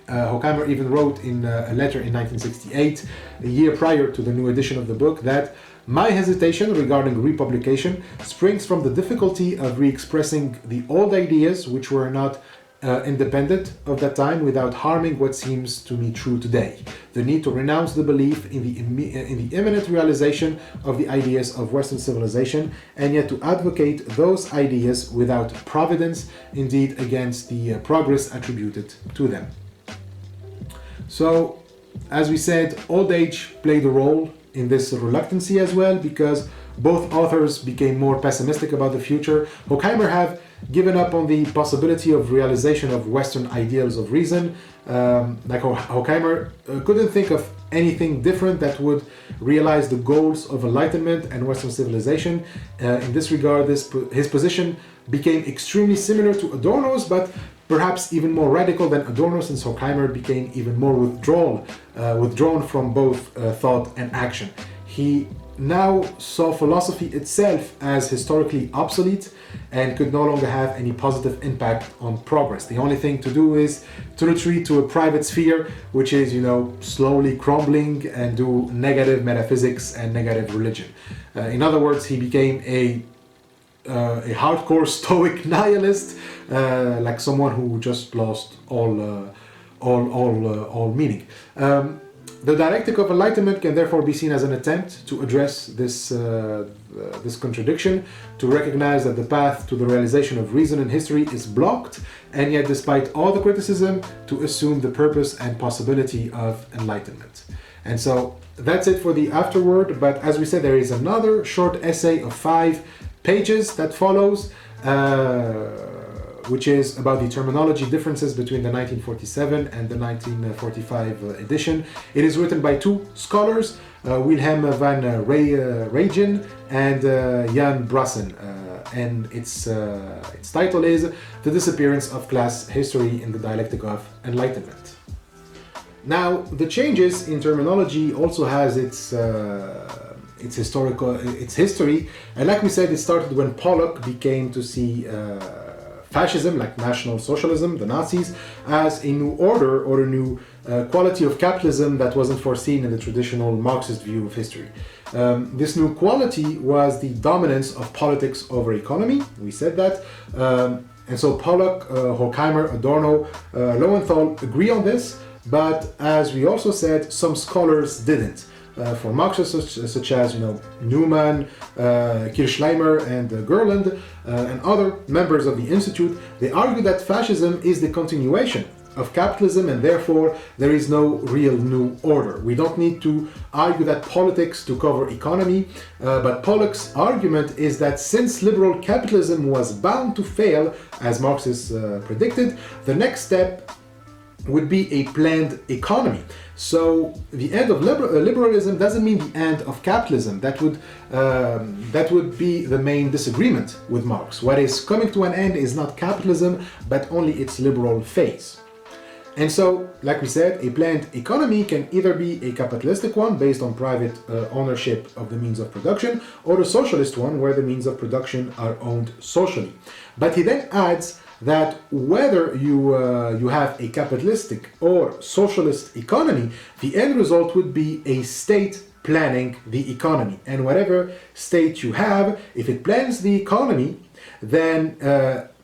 Horkheimer even wrote in a letter in 1968, a year prior to the new edition of the book, that my hesitation regarding republication springs from the difficulty of re-expressing the old ideas which were not independent of that time without harming what seems to me true today. The need to renounce the belief in the imminent realization of the ideas of Western civilization, and yet to advocate those ideas without providence, indeed against the progress attributed to them. So, as we said, old age played a role in this reluctancy as well, because both authors became more pessimistic about the future. Horkheimer have given up on the possibility of realization of Western ideals of reason. Like Horkheimer couldn't think of anything different that would realize the goals of Enlightenment and Western civilization. In this regard, his position became extremely similar to Adorno's, but perhaps even more radical than Adorno, since Horkheimer became even more withdrawn from both thought and action. He now saw philosophy itself as historically obsolete and could no longer have any positive impact on progress. The only thing to do is to retreat to a private sphere, which is, slowly crumbling, and do negative metaphysics and negative religion. In other words, he became a hardcore Stoic nihilist, like someone who just lost all meaning. The Dialectic of Enlightenment can therefore be seen as an attempt to address this contradiction, to recognize that the path to the realization of reason in history is blocked, and yet despite all the criticism, to assume the purpose and possibility of enlightenment. And so that's it for the Afterword, but as we said, there is another short essay of 5 pages that follows, which is about the terminology differences between the 1947 and the 1945 edition. It is written by 2 scholars, Wilhelm van Reygen and Jan Brassen, and its title is The Disappearance of Class History in the Dialectic of Enlightenment. Now, the changes in terminology also has its history, and like we said, it started when Pollock became to see fascism, like National Socialism, the Nazis, as a new order or a new quality of capitalism that wasn't foreseen in the traditional Marxist view of history. This new quality was the dominance of politics over economy. We said that. And so Pollock, Horkheimer, Adorno, Lowenthal agree on this, but as we also said, some scholars didn't. For Marxists such as Newman, Kirchheimer, and Gerland, and other members of the Institute, they argue that fascism is the continuation of capitalism, and therefore there is no real new order. We don't need to argue that politics took over economy, but Pollock's argument is that since liberal capitalism was bound to fail, as Marxists predicted, the next step would be a planned economy. So the end of liberalism doesn't mean the end of capitalism. That would be the main disagreement with Marx. What is coming to an end is not capitalism, but only its liberal phase. And so, like we said, a planned economy can either be a capitalistic one based on private ownership of the means of production, or a socialist one where the means of production are owned socially. But he then adds that whether you have a capitalistic or socialist economy, the end result would be a state planning the economy. And whatever state you have, if it plans the economy, then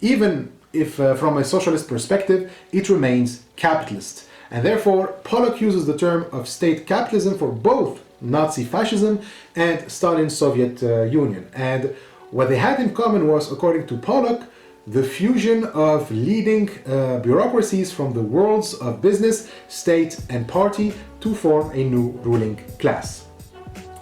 even if from a socialist perspective, it remains capitalist. And therefore, Pollock uses the term of state capitalism for both Nazi fascism and Stalin's Soviet Union. And what they had in common was, according to Pollock, the fusion of leading bureaucracies from the worlds of business, state, and party to form a new ruling class.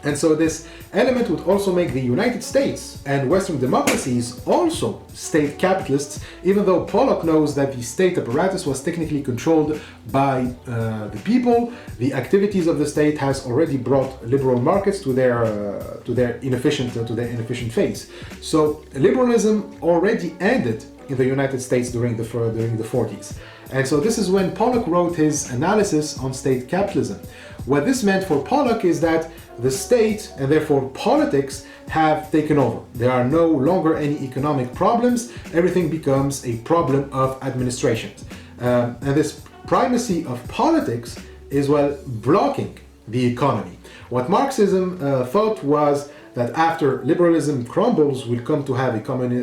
And so this element would also make the United States and Western democracies also state capitalists, even though Pollock knows that the state apparatus was technically controlled by the people. The activities of the state has already brought liberal markets to their inefficient phase. So liberalism already ended in the United States during the 40s. And so this is when Pollock wrote his analysis on state capitalism. What this meant for Pollock is that the state, and therefore politics, have taken over. There are no longer any economic problems. Everything becomes a problem of administration. And this primacy of politics is blocking the economy. What Marxism thought was that after liberalism crumbles, we'll come to have a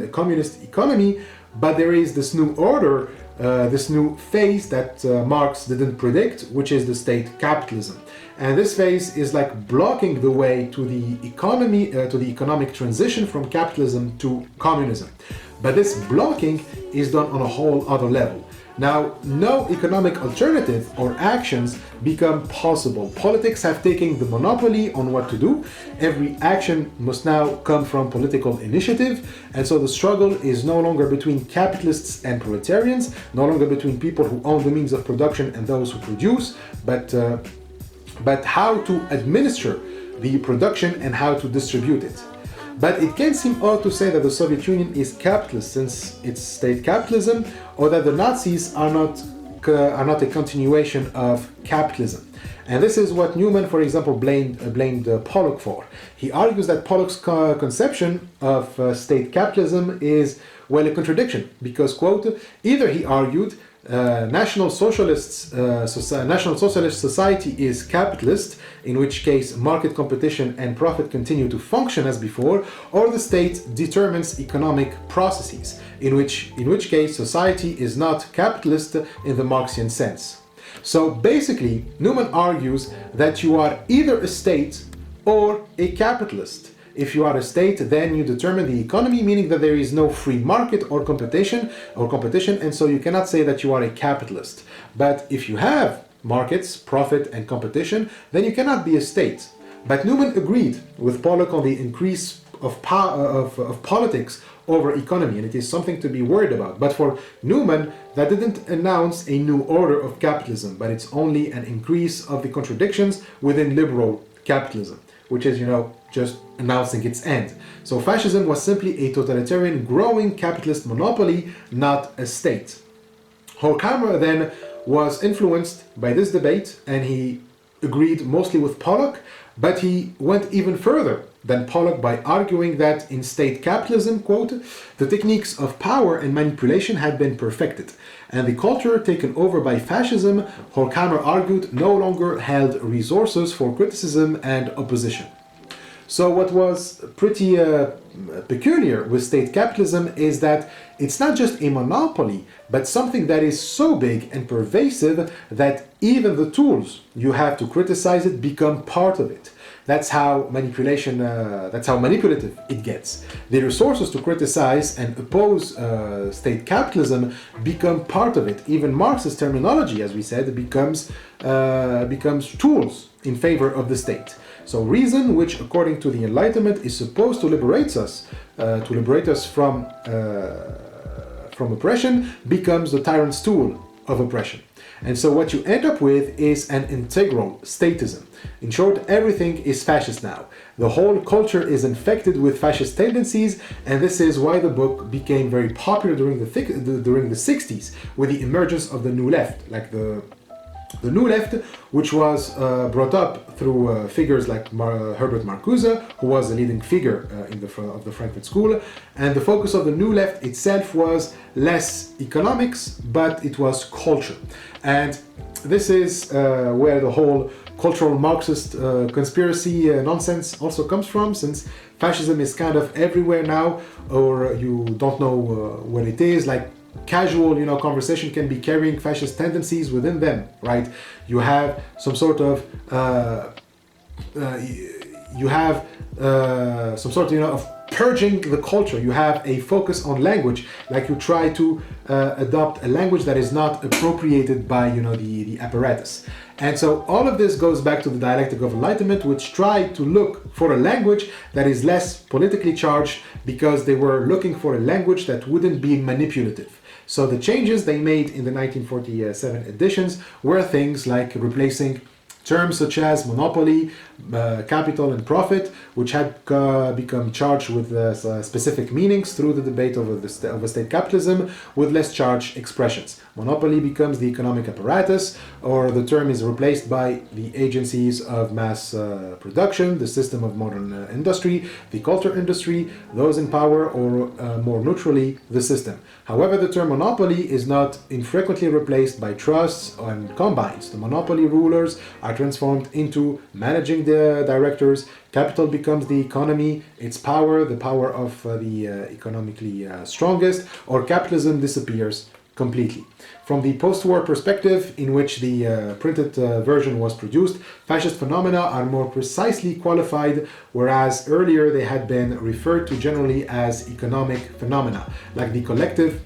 communist economy, but there is this new order, this new phase that Marx didn't predict, which is the state capitalism. And this phase is like blocking the way to the economy, to the economic transition from capitalism to communism. But this blocking is done on a whole other level. Now, no economic alternative or actions become possible. Politics have taken the monopoly on what to do. Every action must now come from political initiative. And so the struggle is no longer between capitalists and proletarians, no longer between people who own the means of production and those who produce, but how to administer the production and how to distribute it. But it can seem odd to say that the Soviet Union is capitalist since it's state capitalism, or that the Nazis are not a continuation of capitalism. And this is what Newman, for example, blamed Pollock for. He argues that Pollock's conception of state capitalism is, a contradiction, because, quote, either, he argued, National Socialist society is capitalist, in which case market competition and profit continue to function as before, or the state determines economic processes, in which case society is not capitalist in the Marxian sense. So basically, Newman argues that you are either a state or a capitalist. If you are a state, then you determine the economy, meaning that there is no free market or competition, and so you cannot say that you are a capitalist. But if you have markets, profit, and competition, then you cannot be a state. But Newman agreed with Pollock on the increase of politics over economy, and it is something to be worried about. But for Newman, that didn't announce a new order of capitalism, but it's only an increase of the contradictions within liberal capitalism, which is, just announcing its end. So fascism was simply a totalitarian growing capitalist monopoly, not a state. Horkheimer then was influenced by this debate, and he agreed mostly with Pollock, but he went even further than Pollock by arguing that in state capitalism, quote, the techniques of power and manipulation had been perfected, and the culture taken over by fascism, Horkheimer argued, no longer held resources for criticism and opposition. So what was pretty peculiar with state capitalism is that it's not just a monopoly, but something that is so big and pervasive that even the tools you have to criticize it become part of it. That's how manipulative it gets. The resources to criticize and oppose state capitalism become part of it. Even Marxist terminology, as we said, becomes tools in favor of the state. So reason, which according to the Enlightenment is supposed to liberate us from oppression, becomes the tyrant's tool of oppression. And so what you end up with is an integral statism. In short, everything is fascist now. The whole culture is infected with fascist tendencies, and this is why the book became very popular during the 60s with the emergence of the New Left, like the New Left, which was brought up through figures like Herbert Marcuse, who was a leading figure of the Frankfurt School, and the focus of the New Left itself was less economics, but it was culture. And this is where the whole cultural Marxist conspiracy nonsense also comes from, since fascism is kind of everywhere now, or you don't know what it is, like casual, conversation can be carrying fascist tendencies within them, right? You have some sort of, of purging the culture. You have a focus on language, like you try to adopt a language that is not appropriated by, the apparatus. And so all of this goes back to the Dialectic of Enlightenment, which tried to look for a language that is less politically charged, because they were looking for a language that wouldn't be manipulative. So the changes they made in the 1947 editions were things like replacing terms such as monopoly, capital, and profit, which had become charged with specific meanings through the debate over state capitalism, with less charged expressions. Monopoly becomes the economic apparatus, or the term is replaced by the agencies of mass production, the system of modern industry, the culture industry, those in power, or more neutrally, the system. However, the term monopoly is not infrequently replaced by trusts and combines. The monopoly rulers are transformed into managing the directors. Capital becomes the economy, its power, the power of the economically strongest, or capitalism disappears completely. From the post-war perspective, in which the printed version was produced, fascist phenomena are more precisely qualified, whereas earlier they had been referred to generally as economic phenomena, like the collective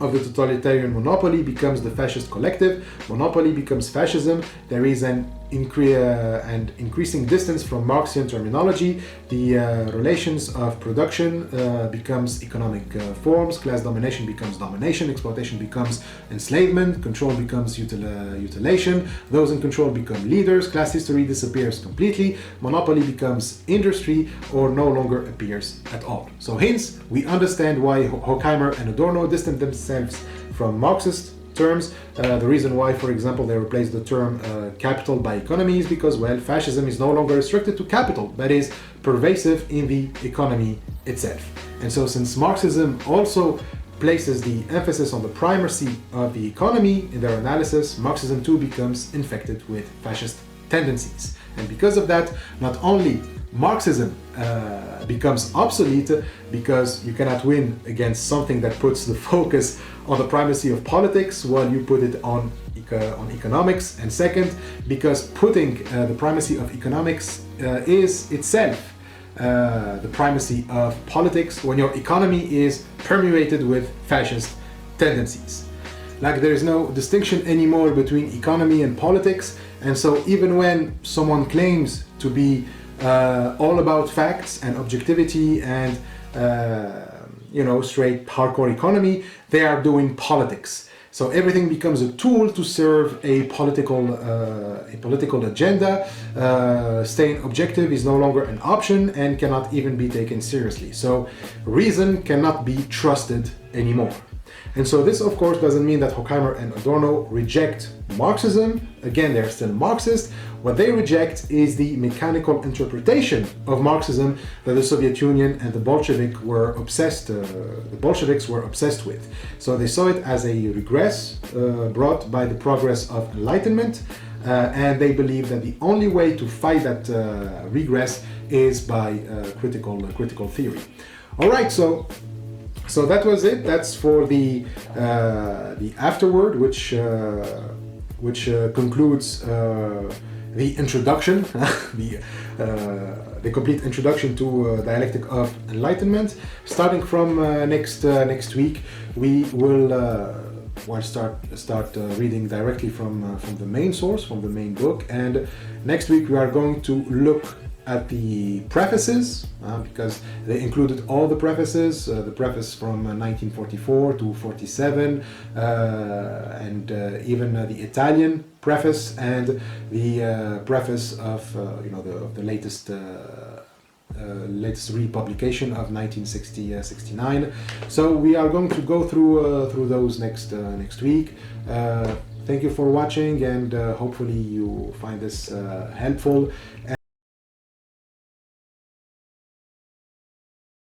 of the totalitarian monopoly becomes the fascist collective. Monopoly becomes fascism. There is an increasing distance from Marxian terminology. The relations of production becomes economic forms. Class domination becomes domination. Exploitation becomes enslavement. Control becomes utilation. Those in control become leaders. Class history disappears completely. Monopoly becomes industry, or no longer appears at all. So hence, we understand why Horkheimer and Adorno distanced themselves from Marxist terms. The reason why, for example, they replaced the term capital by economy is because, well, fascism is no longer restricted to capital, but is pervasive in the economy itself. And so since Marxism also places the emphasis on the primacy of the economy in their analysis, Marxism too becomes infected with fascist tendencies. And because of that, not only Marxism becomes obsolete, because you cannot win against something that puts the focus on the primacy of politics while you put it on economics, and second, because putting the primacy of economics is itself the primacy of politics when your economy is permeated with fascist tendencies. Like, there is no distinction anymore between economy and politics, and so even when someone claims to be all about facts and objectivity and straight hardcore economy, they are doing politics. So everything becomes a tool to serve a political agenda. Staying objective is no longer an option and cannot even be taken seriously. So reason cannot be trusted anymore. And so this, of course, doesn't mean that Horkheimer and Adorno reject Marxism. Again, they're still Marxist. What they reject is the mechanical interpretation of Marxism that the Soviet Union and the Bolsheviks were obsessed with. So they saw it as a regress brought by the progress of Enlightenment, and they believe that the only way to fight that regress is by critical theory. All right, so that was it. That's for the afterword, which concludes the introduction, the complete introduction to Dialectic of Enlightenment. Starting from next week, we will start reading directly from the main source, from the main book. And next week we are going to look at the prefaces, because they included all the prefaces, the preface from 1944 to 47, and even the Italian preface and the preface of the latest republication of 1969. So we are going to go through those next week. Thank you for watching, and hopefully you find this helpful.